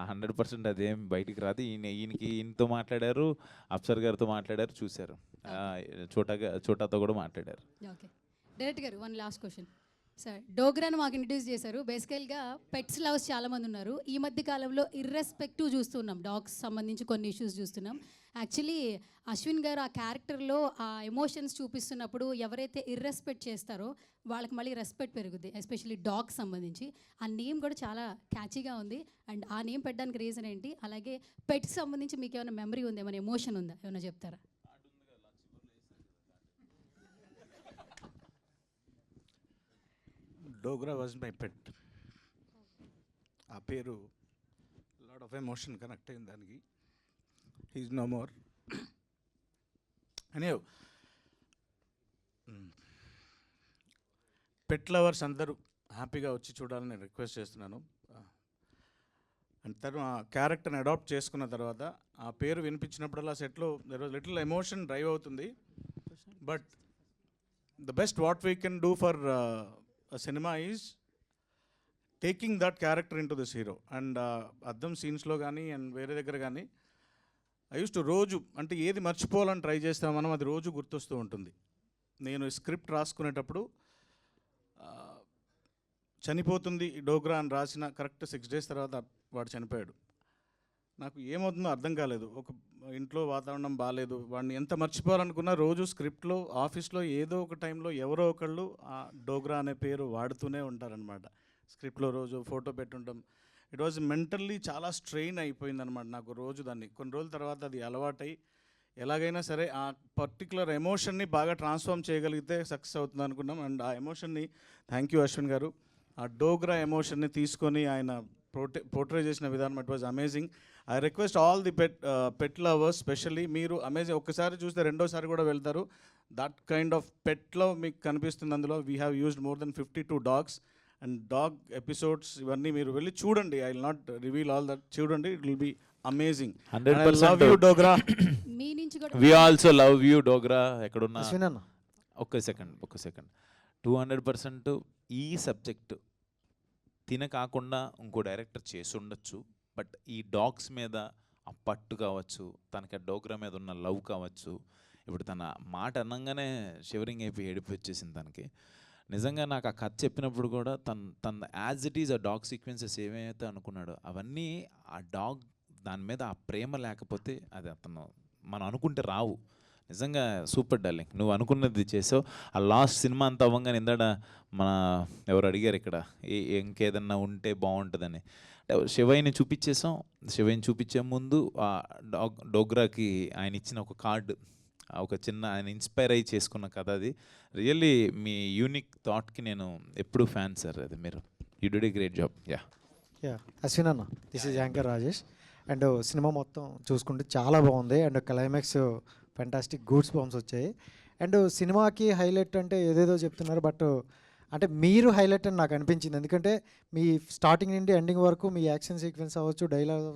100% అదేం బయటికి రాదు. ఈయనతో మాట్లాడారు, అప్సర్ గారితో మాట్లాడారు, చూశారు, చోటాతో కూడా మాట్లాడారు. ఓకే డైరెక్ట్ గారు, వన్ లాస్ట్ క్వశ్చన్ సార్. డోగ్రాను మాకు ఇంట్రడ్యూస్ చేశారు. బేసికల్గా పెట్స్ లవర్స్ చాలామంది ఉన్నారు. ఈ మధ్య కాలంలో ఇర్రెస్పెక్టివ్ చూస్తున్నాం, డాగ్స్ సంబంధించి కొన్ని ఇష్యూస్ చూస్తున్నాం. యాక్చువల్లీ అశ్విన్ గారు ఆ క్యారెక్టర్లో ఆ ఎమోషన్స్ చూపిస్తున్నప్పుడు ఎవరైతే ఇర్రెస్పెక్ట్ చేస్తారో వాళ్ళకి మళ్ళీ రెస్పెక్ట్ పెరుగుద్ది, ఎస్పెషల్లీ డాగ్స్ సంబంధించి. ఆ నేమ్ కూడా చాలా క్యాచీగా ఉంది. అండ్ ఆ నేమ్ పెట్టడానికి రీజన్ ఏంటి? అలాగే పెట్స్ సంబంధించి మీకు ఏమైనా మెమరీ ఉందా, ఏమైనా ఎమోషన్ ఉందా, ఏమైనా చెప్తారా? Dogra was my pet. ఆ పేరు లాట్ ఆఫ్ ఎమోషన్ కనెక్ట్ అయింది దానికి. He's no more. అనే పెట్ లవర్స్ అందరూ హ్యాపీగా వచ్చి చూడాలని నేను రిక్వెస్ట్ చేస్తున్నాను. అండ్ తను ఆ క్యారెక్టర్ని అడాప్ట్ చేసుకున్న తర్వాత ఆ పేరు వినిపించినప్పుడల్లా సెట్లో there was little emotion drive అవుతుంది. But the best what we can do for a cinema is taking that character into this hero. And అద్దం సీన్స్లో కానీ అండ్ వేరే దగ్గర కానీ ఐ యూస్ టు రోజు అంటే ఏది మర్చిపోవాలని ట్రై చేస్తాం మనం, అది రోజు గుర్తొస్తూ ఉంటుంది. నేను స్క్రిప్ట్ రాసుకునేటప్పుడు చనిపోతుంది డోగ్రా అని రాసిన కరెక్ట్ 6 days తర్వాత వాడు చనిపోయాడు. నాకు ఏమవుతుందో అర్థం కాలేదు. ఒక ఇంట్లో వాతావరణం బాగాలేదు, వాడిని ఎంత మర్చిపోవాలనుకున్నా రోజు స్క్రిప్ట్లో ఆఫీస్లో ఏదో ఒక టైంలో ఎవరో ఒకళ్ళు ఆ డోగ్రా అనే పేరు వాడుతూనే ఉంటారనమాట. స్క్రిప్ట్లో రోజు ఫోటో పెట్టుంటాం. ఇట్ వాజ్ మెంటల్లీ చాలా స్ట్రెయిన్ అయిపోయిందనమాట నాకు రోజు. దాన్ని కొన్ని రోజుల తర్వాత అది అలవాటై ఎలాగైనా సరే ఆ పర్టికులర్ ఎమోషన్ని బాగా ట్రాన్స్ఫార్మ్ చేయగలిగితే సక్సెస్ అవుతుంది అనుకున్నాం. అండ్ ఆ ఎమోషన్ని థ్యాంక్ యూ అశ్విన్ గారు, ఆ డోగ్రా ఎమోషన్ని తీసుకొని ఆయన పోర్ట్రే చేసిన విధానం it was amazing. I request all the pet lovers specially, మీరు అమేజింగ్ ఒక్కసారి చూస్తే రెండోసారి కూడా వెళ్తారు. దట్ కైండ్ ఆఫ్ పెట్లో మీకు కనిపిస్తుంది అందులో. We have used more than 52 dogs and dog episodes. ఇవన్నీ మీరు వెళ్ళి చూడండి. I will not reveal all that. చూడండి, it will be amazing. 100% love you Dogra. మీ నుంచి కూడా we also love you Dogra. ఎక్కడున్నా ఒక్క సెకండ్ 200% ఈ సబ్జెక్టు తిన కాకుండా ఇంకో డైరెక్టర్ చేసి ఉండొచ్చు. బట్ ఈ డాగ్స్ మీద ఆ పట్టు కావచ్చు, తనకి ఆ డోగ్రా మీద ఉన్న లవ్ కావచ్చు, ఇప్పుడు తన మాట అనగానే షివరింగ్ అయిపోయి ఏడుపు వచ్చేసింది తనకి. నిజంగా నాకు ఆ కథ చెప్పినప్పుడు కూడా తన యాజ్ ఇట్ ఈజ్ ఆ డాగ్ సీక్వెన్సెస్ ఏమైతే అనుకున్నాడో అవన్నీ ఆ డాగ్ దాని మీద ఆ ప్రేమ లేకపోతే అది మనం అనుకుంటే రావు. నిజంగా సూపర్ డార్లింగ్, నువ్వు అనుకున్నది చేసావు. ఆ లాస్ట్ సినిమా అంతా అవ్వగానే ఇందాడ మన ఎవరు అడిగారు ఇక్కడ ఇంకేదన్నా ఉంటే బాగుంటుందని, అంటే శివయ్యని చూపించేసాం. శివయ్యని చూపించే ముందు ఆ డోగ్రాకి ఆయన ఇచ్చిన ఒక కార్డు, ఒక చిన్న ఆయన ఇన్స్పైర్ అయ్యి చేసుకున్న కథ అది. రియల్లీ మీ యూనిక్ థాట్కి నేను ఎప్పుడూ ఫ్యాన్ సార్. అది మీరు you did a great job. Yeah Ashwin అన్న, this is anchor Rajesh. And cinema మొత్తం చూసుకుంటే చాలా బాగుంది. And climax fantastic goosebumps వచ్చాయి. అండ్ సినిమాకి హైలైట్ అంటే ఏదేదో చెప్తున్నారు, బట్ అంటే మీరు హైలైట్ అని నాకు అనిపించింది. ఎందుకంటే మీ స్టార్టింగ్ నుండి ఎండింగ్ వరకు మీ యాక్షన్ సీక్వెన్స్ అవ్వచ్చు, డైలాగ్,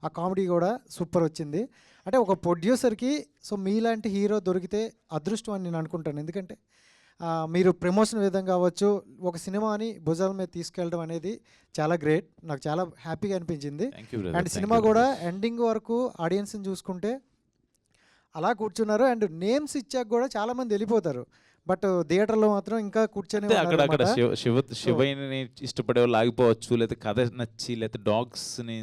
ఆ కామెడీ కూడా సూపర్ వచ్చింది. అంటే ఒక ప్రొడ్యూసర్కి సో మీలాంటి హీరో దొరికితే అదృష్టం అని నేను అనుకుంటాను. ఎందుకంటే మీరు ప్రమోషన్ విధంగా అవ్వచ్చు, ఒక సినిమాని భుజాల మీద తీసుకెళ్ళడం అనేది చాలా గ్రేట్. నాకు చాలా హ్యాపీగా అనిపించింది. అండ్ సినిమా కూడా ఎండింగ్ వరకు ఆడియన్స్ని చూసుకుంటే అలా కూర్చున్నారు. అండ్ నేమ్స్ ఇచ్చాక కూడా చాలామంది వెళ్ళిపోతారు, బట్ థియేటర్లో మాత్రం ఇంకా కూర్చొని అక్కడ శివయ్యని ఇష్టపడే వాళ్ళు ఆగిపోవచ్చు, లేకపోతే కథ నచ్చి, లేకపోతే డాగ్స్ని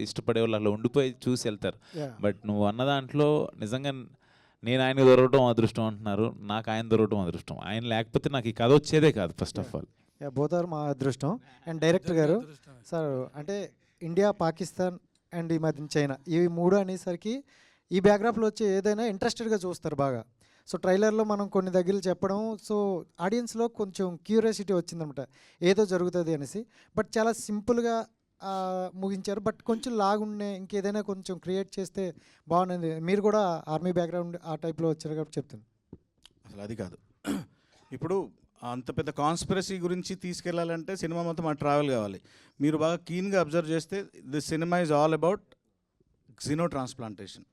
ఇష్టపడే వాళ్ళు అలా ఉండిపోయి చూసి వెళ్తారు. బట్ నువ్వు అన్న దాంట్లో నిజంగా నేను ఆయన దొరకడం అదృష్టం అంటున్నారు, నాకు ఆయన దొరకడం అదృష్టం. ఆయన లేకపోతే నాకు ఈ కథ వచ్చేదే కాదు first of all. Both are మా అదృష్టం. అండ్ డైరెక్టర్ గారు సార్, అంటే ఇండియా, పాకిస్తాన్ అండ్ ఈ మధ్య చైనా, ఇవి మూడు అనేసరికి ఈ బ్యాక్గ్రాఫ్లో వచ్చే ఏదైనా ఇంట్రెస్టెడ్గా చూస్తారు బాగా. సో ట్రైలర్లో మనం కొన్ని దగ్గరలు చెప్పడం, సో ఆడియన్స్లో కొంచెం క్యూరియాసిటీ వచ్చిందనమాట ఏదో జరుగుతుంది అనేసి. బట్ చాలా సింపుల్గా ముగించారు. బట్ కొంచెం లాగుండే ఇంకేదైనా కొంచెం క్రియేట్ చేస్తే బాగుంది. మీరు కూడా ఆర్మీ బ్యాక్గ్రౌండ్ ఆ టైప్లో వచ్చారు కాబట్టి చెప్తాను. అసలు అది కాదు, ఇప్పుడు అంత పెద్ద కాన్స్పిరసీ గురించి తీసుకెళ్లాలంటే సినిమా మొత్తం మన ట్రావెల్ కావాలి. మీరు బాగా కీన్గా అబ్జర్వ్ చేస్తే the cinema is all about xenotransplantation.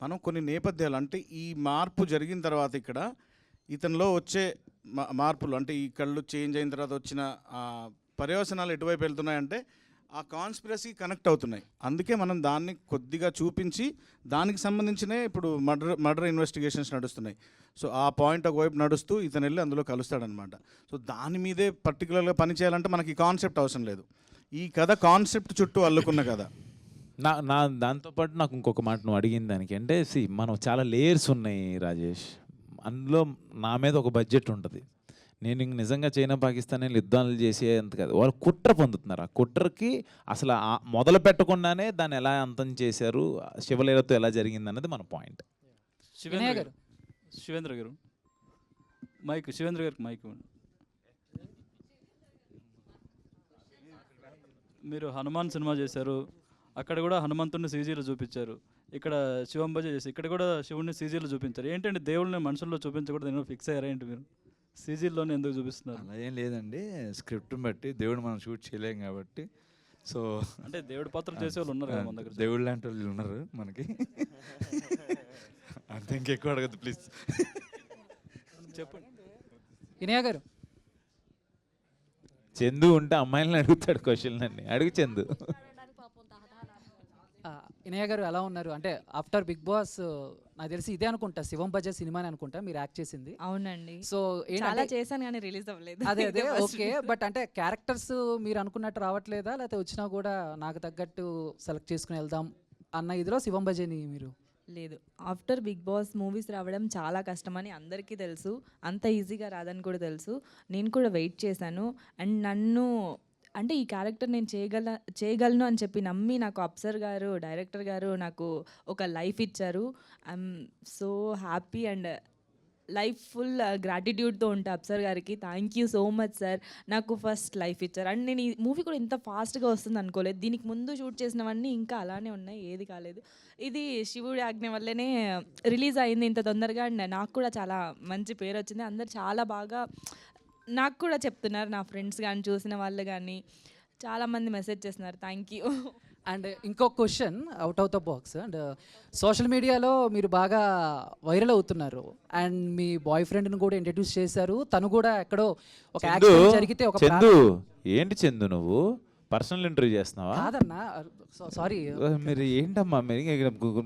మనం కొన్ని నేపథ్యాలు, అంటే ఈ మార్పు జరిగిన తర్వాత ఇక్కడ ఇతనిలో వచ్చే మార్పులు, అంటే ఈ కళ్ళు చేంజ్ అయిన తర్వాత వచ్చిన పర్యవసనాలు ఎటువైపు వెళ్తున్నాయంటే ఆ కాన్స్పిరసీ కనెక్ట్ అవుతున్నాయి. అందుకే మనం దాన్ని కొద్దిగా చూపించి దానికి సంబంధించినే ఇప్పుడు మర్డర్ ఇన్వెస్టిగేషన్స్ నడుస్తున్నాయి. సో ఆ పాయింట్ ఒకవైపు నడుస్తూ ఇతను వెళ్ళి అందులో కలుస్తాడనమాట. సో దాని మీదే పర్టికులర్గా పని చేయాలంటే మనకి ఈ కాన్సెప్ట్ అవసరం లేదు. ఈ కథ కాన్సెప్ట్ చుట్టూ అల్లుకున్న కథ. నా దాంతోపాటు నాకు ఇంకొక మాట నువ్వు అడిగిన దానికి అంటే, మనం చాలా లేయర్స్ ఉన్నాయి రాజేష్. అందులో నా మీద ఒక బడ్జెట్ ఉంటుంది. నేను ఇంక నిజంగా చైనా పాకిస్తాన్ యుద్ధాలు చేసేంత కాదు, వాళ్ళు కుట్ర పొందుతున్నారు. ఆ కుట్రకి అసలు మొదలు పెట్టకుండానే దాన్ని ఎలా అంతం చేశారు, శివలీలతో ఎలా జరిగింది అన్నది మన పాయింట్. శివేంద్ర గారు మైక్, శివేంద్ర గారికి మైక్ ఇవ్వండి. మీరు హనుమాన్ సినిమా చేశారు, అక్కడ కూడా హనుమంతుడిని సీజీలో చూపించారు. ఇక్కడ శివం భజ చేసి ఇక్కడ కూడా శివుడిని సీజీలో చూపించారు. ఏంటంటే దేవుళ్ళని మనుషుల్లో చూపించకూడదు, నేను ఫిక్స్ అయ్యారా ఏంటి మీరు? సీజీల్లోనే ఎందుకు చూపిస్తున్నారు? అలా ఏం లేదండి, స్క్రిప్ట్ని బట్టి దేవుడు మనం షూట్ చేయలేం కాబట్టి. సో అంటే దేవుడి పాత్రలు చేసే వాళ్ళు ఉన్నారు కదా మన దగ్గర, దేవుడు లాంటి వాళ్ళు ఉన్నారు మనకి. అంతే, ఇంకెక్కువ అడగద్దు ప్లీజ్. చెప్పండి ఇనయా గారు. చందు ఉంటే అమ్మాయిలను అడుగుతాడు క్వశ్చన్ అన్ని, అడుగు చందు. ఇనయా గారు ఎలా ఉన్నారు? అంటే ఆఫ్టర్ బిగ్ బాస్ నాకు తెలిసి ఇదే అనుకుంటా, శివం భజ సినిమాని అనుకుంటా మీరు యాక్ట్ చేసింది. అవునండి. సో చాలా చేశాను కానీ రిలీజ్ అవ్వలేదు. అదే ఓకే. బట్ అంటే క్యారెక్టర్స్ మీరు అనుకున్నట్టు రావట్లేదా, లేకపోతే వచ్చినా కూడా నాకు తగ్గట్టు సెలెక్ట్ చేసుకుని వెళ్దాం అన్న ఇదిలో శివం భజని మీరు? లేదు, ఆఫ్టర్ బిగ్ బాస్ మూవీస్ రావడం చాలా కష్టమని అందరికీ తెలుసు, అంత ఈజీగా రాదని కూడా తెలుసు. నేను కూడా వెయిట్ చేశాను. అండ్ నన్ను అంటే ఈ క్యారెక్టర్ నేను చేయగలను అని చెప్పి నమ్మి నాకు అప్సర్ గారు, డైరెక్టర్ గారు నాకు ఒక లైఫ్ ఇచ్చారు. I'm so happy and life full గ్రాటిట్యూడ్తో ఉంటా అప్సర్ గారికి. Thank you so much sir, నాకు ఫస్ట్ లైఫ్ ఇచ్చారు. అండ్ నేను ఈ మూవీ కూడా ఇంత ఫాస్ట్గా వస్తుంది అనుకోలేదు. దీనికి ముందు షూట్ చేసినవన్నీ ఇంకా అలానే ఉన్నాయి, ఏది కాలేదు. ఇది శివుడి ఆజ్ఞ వల్లనే రిలీజ్ అయింది ఇంత తొందరగా. అండ్ నాకు కూడా చాలా మంచి పేరు వచ్చింది. అందరు చాలా బాగా నాకు కూడా చెప్తున్నారు, నా ఫ్రెండ్స్ కానీ చూసిన వాళ్ళు కానీ చాలామంది మెసేజ్ చేస్తున్నారు. Thank you. అండ్ ఇంకో question out of the box. And social మీడియాలో మీరు బాగా వైరల్ అవుతున్నారు అండ్ మీ బాయ్ ఫ్రెండ్ని కూడా ఇంట్రడ్యూస్ చేశారు. తను కూడా ఎక్కడో ఒక చందు యాక్సిడెంట్ జరిగితే ఒక చందు ఏంటి చందు నువ్వు పర్సనల్ ఇంటర్వ్యూ చేస్తున్నావా? కాదన్నా, సారీ. మీరు ఏంటమ్మా మీరు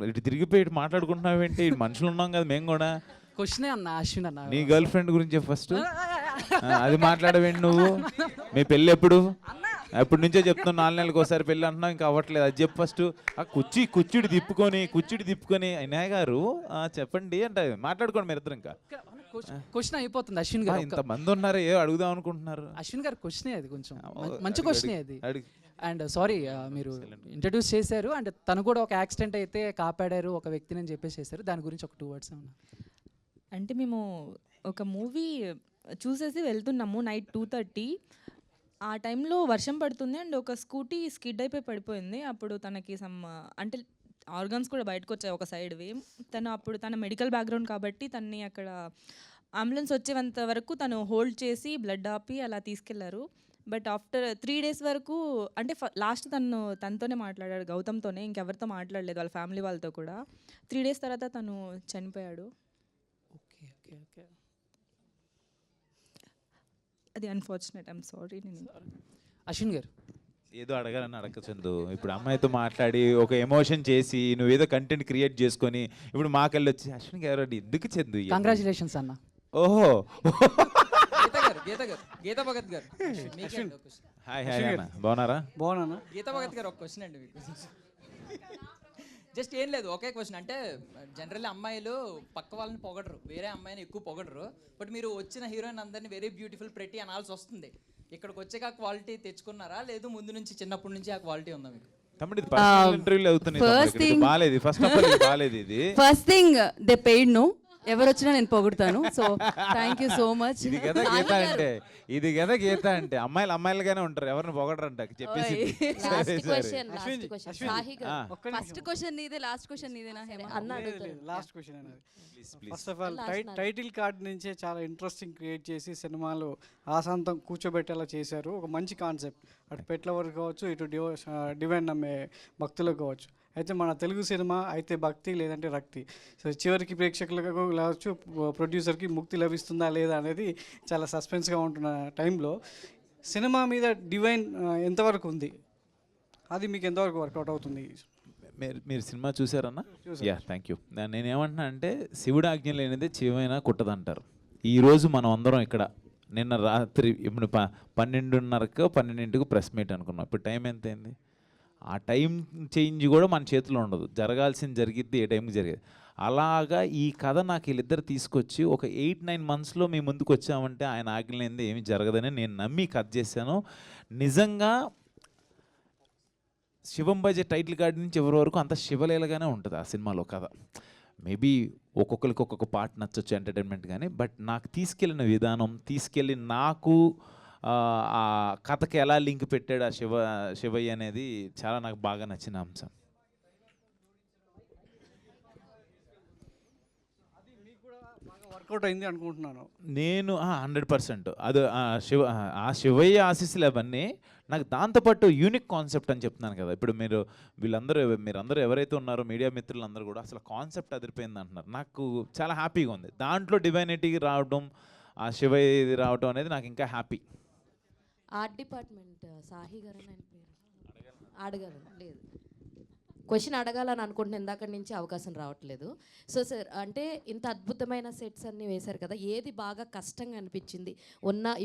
ఇటు తిరిగిపోయి ఇటు మాట్లాడుకుంటున్నావేంటి? మనుషులు ఉన్నాం కదా మేము కూడా. క్వశ్చనే అన్న అశ్విన్ అన్న. నీ గర్ల్ ఫ్రెండ్ గురించి ఫస్ట్ అది మాట్లాడవేంటి నువ్వు? మీ పెళ్ళి ఎప్పుడు? ఎప్పటి నుంచో చెప్తున్నావు 4 నెలలకు ఒకసారి పెళ్ళి అంటున్నావు, ఇంకా అవ్వట్లేదు. అది చెప్పు ఫస్ట్. ఆ కుర్చీడి తిప్పుకొని అన్నయ్య గారు చెప్పండి అంటే మాట్లాడుకోండి మీరు ఇద్దరు. ఇంకా క్వశ్చన్ అయిపోతుంది అశ్విన్ గారు. ఇంతమంది ఉన్నారు, ఏ అడుగుదాం అనుకుంటున్నారు? అశ్విన్ గారు క్వశ్చనే అది, కొంచెం మంచి క్వశ్చనే అది. అండ్ సారీ, మీరు ఇంట్రడ్యూస్ చేశారు అండ్ తను కూడా ఒక యాక్సిడెంట్ అయితే కాపాడారు ఒక వ్యక్తిని అని చెప్పేసి చేశారు. దాని గురించి ఒక 2 words ఏమన్నా? అంటే మేము ఒక మూవీ చూసేసి వెళ్తున్నాము నైట్ 2:30. ఆ టైంలో వర్షం పడుతుంది అండ్ ఒక స్కూటీ స్కిడ్ అయిపోయి పడిపోయింది. అప్పుడు తనకి అంటే ఆర్గన్స్ కూడా బయటకు వచ్చాయి ఒక సైడ్వి. అప్పుడు తన మెడికల్ బ్యాక్గ్రౌండ్ కాబట్టి తనని అక్కడ అంబులెన్స్ వచ్చేంత వరకు తను హోల్డ్ చేసి బ్లడ్ ఆపి అలా తీసుకెళ్లారు. బట్ ఆఫ్టర్ 3 days వరకు అంటే లాస్ట్ తనతోనే మాట్లాడాడు, గౌతమ్తోనే, ఇంకెవరితో మాట్లాడలేదు వాళ్ళ ఫ్యామిలీ వాళ్ళతో కూడా. 3 days తర్వాత తను చనిపోయాడు. ఓకే ఓకే ఓకే, అది అన్ఫార్చునేట్. I'm sorry. అశ్విన్ గారు ఏదో అడగాలని అడగ చందు. ఇప్పుడు అమ్మాయితో మాట్లాడి ఒక ఎమోషన్ చేసి నువ్వేదో కంటెంట్ క్రియేట్ చేసుకొని ఇప్పుడు మాకెళ్ళి వచ్చి అశ్విన్ గారు ఎందుకు చందు? కంగ్రాచులేషన్స్ అన్న. ఓహో గీతా భగత్ గారు, హాయ్ హాయ్ అన్న, బాగున్నారా? బాగున్నా. గీతా భగత్ గారు ఒక క్వశ్చన్ అండి మీకు. జస్ట్ ఏం లేదు, ఒకే క్వశ్చన్. అంటే జనరల్లీ అమ్మాయిలు పక్క వాళ్ళని పొగడరు, వేరే అమ్మాయిని ఎక్కువ పొగడరు. బట్ మీరు వచ్చిన హీరోయిన్ అందరినీ వెరీ బ్యూటిఫుల్ ప్రెటీ అనాల్సి వస్తుంది. ఇక్కడికి వచ్చాక ఆ క్వాలిటీ తెచ్చుకున్నారా, లేదు ముందు నుంచి చిన్నప్పటి నుంచి ఆ క్వాలిటీ ఉందా మీకు? తమ్ముడు ఇది పర్సనల్ ఇంటర్వ్యూలు అవుతున్నాయి. బాలేదు, ఫస్ట్ ఆఫ్ ఆల్ బాలేదు ఇది. First thing they paid no. ఎవరు వచ్చినా నేను పొగుడుతాను. So thank you so much. ఇది కదా గీత అంటే అమ్మాయిలుగానే ఉంటారు, ఎవరిని పొగడరంట చెప్పేసి. ఫస్ట్ క్వశ్చన్ నీదే, లాస్ట్ క్వశ్చన్ నీదేనా? లాస్ట్ క్వశ్చన్ అనేది. First of all title card నుంచే చాలా ఇంట్రెస్టింగ్ క్రియేట్ చేసి సినిమాలో ఆశాంతం కూర్చోబెట్టేలా చేశారు. ఒక మంచి కాన్సెప్ట్, అటు పెట్ల వరకు కావచ్చు, ఇటు డివైన్ నమ్మే భక్తులకు కావచ్చు. అయితే మన తెలుగు సినిమా అయితే భక్తి లేదంటే రక్తి. సో చివరికి ప్రేక్షకులకు కావచ్చు, ప్రొడ్యూసర్కి ముక్తి లభిస్తుందా లేదా అనేది చాలా సస్పెన్స్గా ఉంటున్న టైంలో సినిమా మీద డివైన్ ఎంతవరకు ఉంది, అది మీకు ఎంతవరకు వర్కౌట్ అవుతుంది? మీరు సినిమా చూసారన్నా? Yeah, thank you. నేనేమంటున్నా అంటే శివుడు ఆజ్ఞ లేనిదే చివైనా కుట్టదంటారు. ఈరోజు మనం అందరం ఇక్కడ నిన్న రాత్రి ఇప్పుడు 12:30కో 12ంటికి ప్రెస్ మీట్ అనుకున్నాం. ఇప్పుడు టైం ఎంత అయింది? ఆ టైం చేంజ్ కూడా మన చేతిలో ఉండదు. జరగాల్సింది జరిగిద్ది, ఏ టైంకి జరిగేది. అలాగా ఈ కథ నాకు వీళ్ళిద్దరు తీసుకొచ్చి ఒక 8-9 monthsలో మీ ముందుకు వచ్చామంటే ఆయన ఆజ్ఞ లేనిదే ఏమీ జరగదని నేను నమ్మి కథ చేశాను. నిజంగా శివం బజే టైటిల్ కార్డ్ నుంచి ఎవరి వరకు అంత శివలీలగానే ఉంటుంది ఆ సినిమాలో కథ. మేబీ ఒక్కొక్కరికి ఒక్కొక్క పార్ట్ నచ్చొచ్చు ఎంటర్టైన్మెంట్ కానీ, బట్ నాకు తీసుకెళ్ళిన విధానం, తీసుకెళ్ళి నాకు ఆ కథకి ఎలా లింక్ పెట్టాడు ఆ శివయ్య అనేది చాలా నాకు బాగా నచ్చిన అంశం. వర్కౌట్ అయింది అనుకుంటున్నాను నేను 100%. అది ఆ శివయ్య ఆశీస్సులు అవన్నీ నాకు. దాంతోపాటు యూనిక్ కాన్సెప్ట్ అని చెప్తున్నాను కదా. ఇప్పుడు మీరందరూ ఎవరైతే ఉన్నారో మీడియా మిత్రులందరూ కూడా అసలు కాన్సెప్ట్ అదిరిపోయింది అంటున్నారు. నాకు చాలా హ్యాపీగా ఉంది. దాంట్లో డివైనిటీ రావడం, ఆ శివయ్య రావడం అనేది నాకు ఇంకా హ్యాపీ. ఆర్ట్ డిపార్ట్మెంట్ సాహి గారు ఆయన పేరు అడగాలి లేదు, క్వశ్చన్ అడగాలని అనుకుంటున్నాను, ఇందాక నుంచి అవకాశం రావట్లేదు. సో సార్, అంటే ఇంత అద్భుతమైన సెట్స్ అన్నీ వేశారు కదా, ఏది బాగా కష్టంగా అనిపించింది?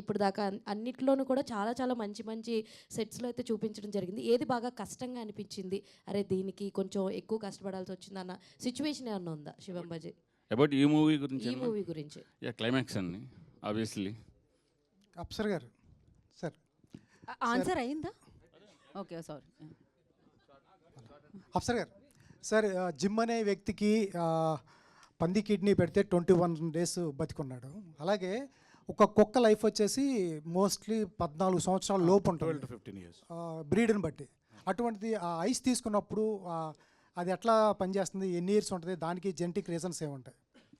ఇప్పుడు దాకా అన్నిట్లోనూ కూడా చాలా చాలా మంచి మంచి సెట్స్లో అయితే చూపించడం జరిగింది. ఏది బాగా కష్టంగా అనిపించింది, అరే దీనికి కొంచెం ఎక్కువ కష్టపడాల్సి వచ్చింది అన్న సిచ్యువేషన్ ఏమన్నా ఉందా శివం బజే? అబౌట్ ఈ మూవీ గురించి? ఈ మూవీ గురించి క్లైమాక్స్ అండి ఆబ్వియస్లీ. అప్సర్ గారు సార్ ఆన్సర్ అయిందా? Okay sorry. అప్సర్ గారు సార్, జిమ్ అనే వ్యక్తికి పంది కిడ్నీ పెడితే 21 days బతికున్నాడు. అలాగే ఒక కుక్క లైఫ్ వచ్చేసి మోస్ట్లీ 14 సంవత్సరాల లోపు ఉంటుంది, 12 to 15 years బ్రీడ్ని బట్టి. అటువంటిది ఆ ఐస్ తీసుకున్నప్పుడు అది ఎట్లా పనిచేస్తుంది, ఎన్ని ఇయర్స్ ఉంటుంది, దానికి జెనెటిక్ రీజన్స్ ఏముంటాయి?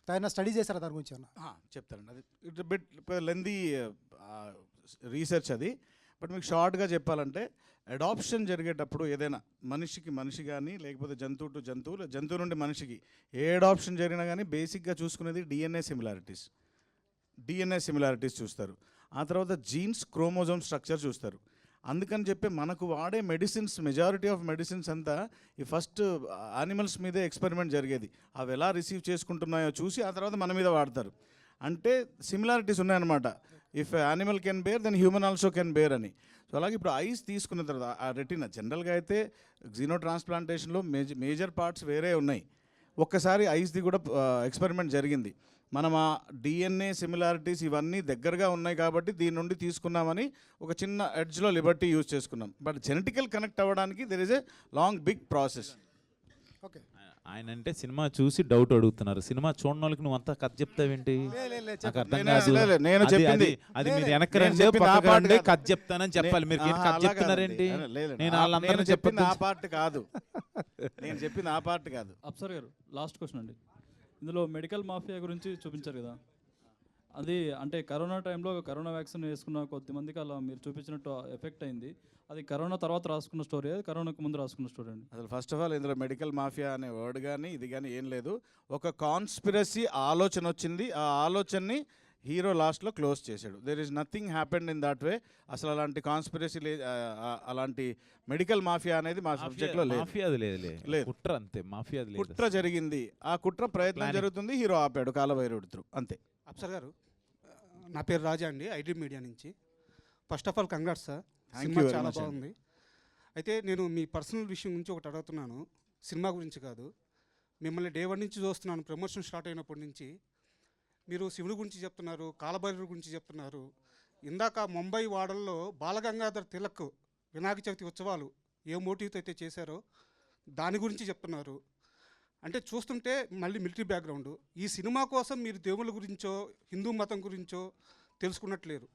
ఏదైనా స్టడీ చేశారా దాని గురించి? చెప్తానండి. అది ఇట్స్ బిట్ లెందీ రీసెర్చ్ అది. బట్ మీకు షార్ట్గా చెప్పాలంటే అడాప్షన్ జరిగేటప్పుడు ఏదైనా మనిషికి మనిషి కానీ లేకపోతే జంతువు టు జంతువు, జంతువు నుండి మనిషికి ఏ అడాప్షన్ జరిగినా కానీ బేసిక్గా చూసుకునేది డిఎన్ఏ సిమిలారిటీస్ చూస్తారు. ఆ తర్వాత జీన్స్, క్రోమోజోమ్ స్ట్రక్చర్ చూస్తారు. అందుకని చెప్పి మనకు వాడే మెడిసిన్స్, మెజారిటీ ఆఫ్ మెడిసిన్స్ అంతా ఈ ఫస్ట్ యానిమల్స్ మీదే ఎక్స్పెరిమెంట్ జరిగేది. అవి ఎలా రిసీవ్ చేసుకుంటున్నాయో చూసి ఆ తర్వాత మన మీద వాడతారు. అంటే సిమిలారిటీస్ ఉన్నాయన్నమాట. If animal can bear then human also can bear అని. సో అలాగే ఇప్పుడు ఐస్ తీసుకున్న తర్వాత ఆ రెటినా జనరల్గా అయితే జీనో ట్రాన్స్ప్లాంటేషన్లో మేజర్ పార్ట్స్ వేరే ఉన్నాయి. ఒక్కసారి ఐస్ది కూడా ఎక్స్పెరిమెంట్ జరిగింది. మనం ఆ డిఎన్ఏ సిమిలారిటీస్ ఇవన్నీ దగ్గరగా ఉన్నాయి కాబట్టి దీని నుండి తీసుకున్నామని ఒక చిన్న ఎడ్జ్లో లిబర్టీ యూజ్ చేసుకున్నాం. బట్ జెనెటికల్ కనెక్ట్ అవ్వడానికి there is a long big process. Okay, ఆయన అంటే సినిమా చూసి డౌట్ అడుగుతున్నారు. సినిమా చూడని వాళ్ళకి నువ్వు అంతా కథ చెప్తావేంటి? నాకు అర్థం కాదు. నేను చెప్పింది అది మీరు వెనక్కి రండి, పక్కకి రండి, కథ చెప్తానని చెప్పాలి. మీరు కథ చెప్తున్నారేంటి? నేను వాళ్ళందరినీ చెప్పింది ఆ పార్ట్ కాదు. నేను చెప్పింది ఆ పార్ట్ కాదు. అప్సర్ గారు, లాస్ట్ క్వశ్చన్ అండి. ఇందులో మెడికల్ మాఫియా గురించి చూపించారు కదా, అది అంటే కరోనా టైంలో కరోనా వ్యాక్సిన్ వేసుకున్న కొద్దిమందికి అలా మీరు చూపించినట్టు ఎఫెక్ట్ అయింది. అది కరోనా తర్వాత రాసుకున్న స్టోరీ, అది కరోనాకు ముందు రాసుకున్న స్టోరీ అండి. అసలు ఫస్ట్ ఆఫ్ ఆల్ ఇందులో మెడికల్ మాఫియా అనే వర్డ్ కానీ ఇది కానీ ఏం లేదు. ఒక కాన్స్పిరసీ ఆలోచన వచ్చింది, ఆ ఆలోచనని హీరో లాస్ట్లో క్లోజ్ చేశాడు. There is nothing happened in that way. అసలు అలాంటి కాన్స్పిరసీ అలాంటి మెడికల్ మాఫియా అనేది మా సబ్జెక్ట్లో లేదు. కుట్ర అంతే, మాఫియా కుట్ర జరిగింది. ఆ కుట్ర ప్రయత్నం జరుగుతుంది, హీరో ఆపాడు కాలభైరవుడి త్రూ, అంతే. అప్సర్ గారు, నా పేరు రాజా అండి, ఐడ్రీమ్ మీడియా నుంచి. First of all congrats sir, cinema చాలా బాగుంది. అయితే నేను మీ పర్సనల్ విషయం గురించి ఒకటి అడుగుతున్నాను, సినిమా గురించి కాదు. మిమ్మల్ని డే 1 నుంచి చూస్తున్నాను, ప్రమోషన్ స్టార్ట్ అయినప్పటి నుంచి. మీరు శివుడి గురించి చెప్తున్నారు, కాలభైరవుడి గురించి చెప్తున్నారు. ఇందాక ముంబై వాడల్లో బాలగంగాధర్ తిలక్ వినాయక చవితి ఉత్సవాలు ఏ మోటివ్తో అయితే చేశారో దాని గురించి చెప్తున్నారు. అంటే చూస్తుంటే మళ్ళీ మిలిటరీ బ్యాక్గ్రౌండ్. ఈ సినిమా కోసం మీరు దేవుళ్ళ గురించో హిందూ మతం గురించో తెలుసుకున్నట్లేరు.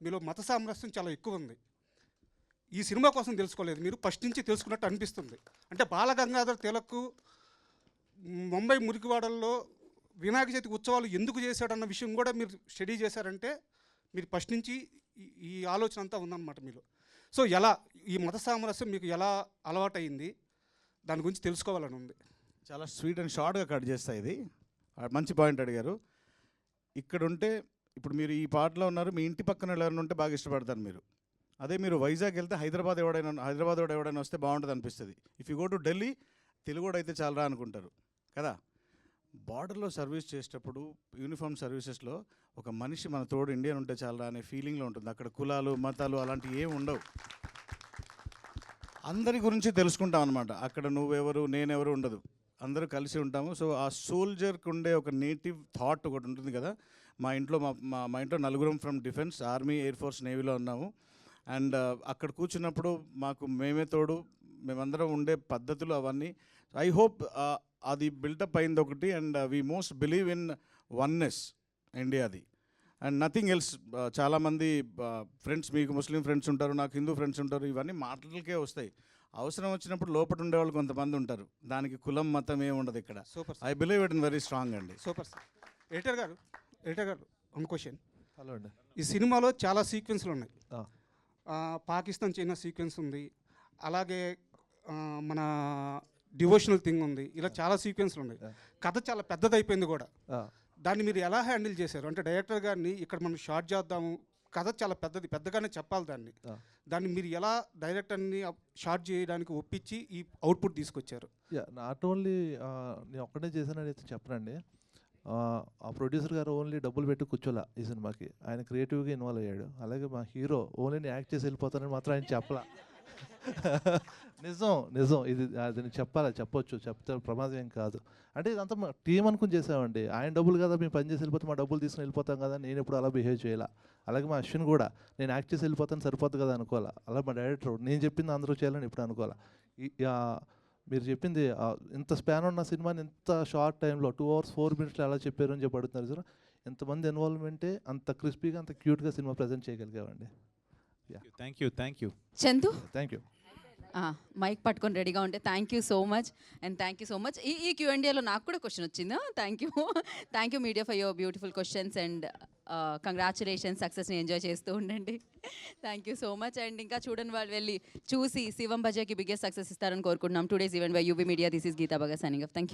మీలో మత సామరస్యం చాలా ఎక్కువ ఉంది. ఈ సినిమా కోసం తెలుసుకోలేదు, మీరు ఫస్ట్ నుంచి తెలుసుకున్నట్టు అనిపిస్తుంది. అంటే బాలగంగాధర్ తిలక్ ముంబై మురికివాడల్లో వినాయక చవితి ఉత్సవాలు ఎందుకు చేశాడన్న విషయం కూడా మీరు స్టడీ చేశారంటే మీరు ఫస్ట్ నుంచి ఈ ఆలోచన అంతా ఉందన్నమాట మీలో. సో ఎలా ఈ మత సామరస్యం మీకు ఎలా అలవాటైంది, దాని గురించి తెలుసుకోవాలని ఉంది. చాలా స్వీట్ అండ్ షార్ట్గా కట్ చేస్తాయి. ఇది మంచి పాయింట్ అడిగారు. ఇక్కడ ఉంటే ఇప్పుడు మీరు ఈ పాటలో ఉన్నారు, మీ ఇంటి పక్కన ఎవరైనా ఉంటే బాగా ఇష్టపడతారు మీరు. అదే మీరు వైజాగ్ వెళ్తే హైదరాబాద్ ఎవడైనా వస్తే బాగుంటుంది అనిపిస్తుంది. If you go to Delhi, తెలుగుడు అయితే చాలరా అనుకుంటారు కదా. బార్డర్లో సర్వీస్ చేసేటప్పుడు యూనిఫామ్ సర్వీసెస్లో ఒక మనిషి మన తోడు ఇండియన్ ఉంటే చాలరా అనే ఫీలింగ్లో ఉంటుంది. అక్కడ కులాలు మతాలు అలాంటివి ఏమి ఉండవు. అందరి గురించి తెలుసుకుంటాం అనమాట. అక్కడ నువ్వెవరు నేనెవరు ఉండదు, అందరూ కలిసి ఉంటాము. సో ఆ సోల్జర్కి ఉండే ఒక నేటివ్ థాట్ ఒకటి ఉంటుంది కదా. మా ఇంట్లో మా ఇంట్లో నలుగురం from defence, army, air force, నేవీలో ఉన్నాము. అండ్ అక్కడ కూర్చున్నప్పుడు మాకు మేమే తోడు, మేమందరం ఉండే పద్ధతులు అవన్నీ ఐ హోప్ అది బిల్టప్ అయింది ఒకటి. And we most believe in oneness ఇండియాది అండ్ నథింగ్ ఎల్స్. చాలామంది ఫ్రెండ్స్, మీకు ముస్లిం ఫ్రెండ్స్ ఉంటారు, నాకు హిందూ ఫ్రెండ్స్ ఉంటారు, ఇవన్నీ మాటలకే వస్తాయి. అవసరం వచ్చినప్పుడు లోపల ఉండేవాళ్ళు కొంతమంది ఉంటారు. దానికి కులం మతం ఏమి ఉండదు ఇక్కడ. Super, I believe it in very strong అండి. Super sir. ఎడిటర్ గారు వన్ క్వశ్చన్. హలో అండి. ఈ సినిమాలో చాలా సీక్వెన్స్లు ఉన్నాయి. పాకిస్తాన్ చైనా సీక్వెన్స్ ఉంది, అలాగే మన డివోషనల్ థింగ్ ఉంది, ఇలా చాలా సీక్వెన్స్లు ఉన్నాయి. కథ చాలా పెద్దదైపోయింది కూడా. దాన్ని మీరు ఎలా హ్యాండిల్ చేశారు? అంటే డైరెక్టర్ గారిని ఇక్కడ మనం షార్ట్ చేద్దాము, కథ చాలా పెద్దగానే చెప్పాలి, దాన్ని మీరు ఎలా డైరెక్టర్ని షార్ట్ చేయడానికి ఒప్పించి ఈ అవుట్పుట్ తీసుకొచ్చారు? నాట్ ఓన్లీ నేను ఒక్కడే చేశానని అయితే చెప్పనండి. ఆ ప్రొడ్యూసర్ గారు ఓన్లీ డబ్బులు పెట్టి కూర్చోలే ఈ సినిమాకి, ఆయన క్రియేటివ్గా ఇన్వాల్వ్ అయ్యాడు. అలాగే మా హీరో ఓన్లీ నేను యాక్ట్ చేసి వెళ్ళిపోతానని మాత్రం ఆయన చెప్పలా. నిజం ఇది, అది చెప్పొచ్చు, చెప్తే ప్రమాదం ఏం కాదు. అంటే ఇదంతా మా టీం అనుకుని చేసామండి. ఆయన డబ్బులు కదా మేము పని చేసి వెళ్ళిపోతే మా డబ్బులు తీసుకుని వెళ్ళిపోతాం కదా, నేను ఎప్పుడు అలా బిహేవ్ చేయాల. అలాగే మా అశ్విన్ కూడా నేను యాక్ట్ చేసి వెళ్ళిపోతాను సరిపోద్ది కదా అనుకోవాలా. అలా మా డైరెక్టర్ నేను చెప్పింది అందరూ చేయాలని ఇప్పుడు అనుకోవాలా. మీరు చెప్పింది ఇంత స్పాన్ ఉన్న సినిమాని ఇంత షార్ట్ టైంలో 2 hours 4 minutes ఎలా చెప్పారు అని చెప్పి అడుగుతున్నారు సార్. ఎంతమంది ఇన్వాల్వ్మెంటే అంత క్రిస్పీగా అంత క్యూట్గా సినిమా ప్రజెంట్ చేయగలిగామండి. Thank you Chandu, thank you. Mike పట్టుకొని రెడీగా ఉంటే thank you so much and thank you so much. ఈ Q&Aలో నాకు కూడా క్వశ్చన్ వచ్చిందా? Thank you media for your beautiful questions and congratulations, సక్సెస్ని ఎంజాయ్ చేస్తూ ఉండండి. Thank you so much. And ఇంకా చూడని వాళ్ళు వెళ్ళి చూసి శివం బజాకి బిగ్గెస్ట్ సక్సెస్ ఇస్తారని కోరుకుంటున్నాం. Today's event by UB media. This is Geeta Bhagat signing off. Thank you.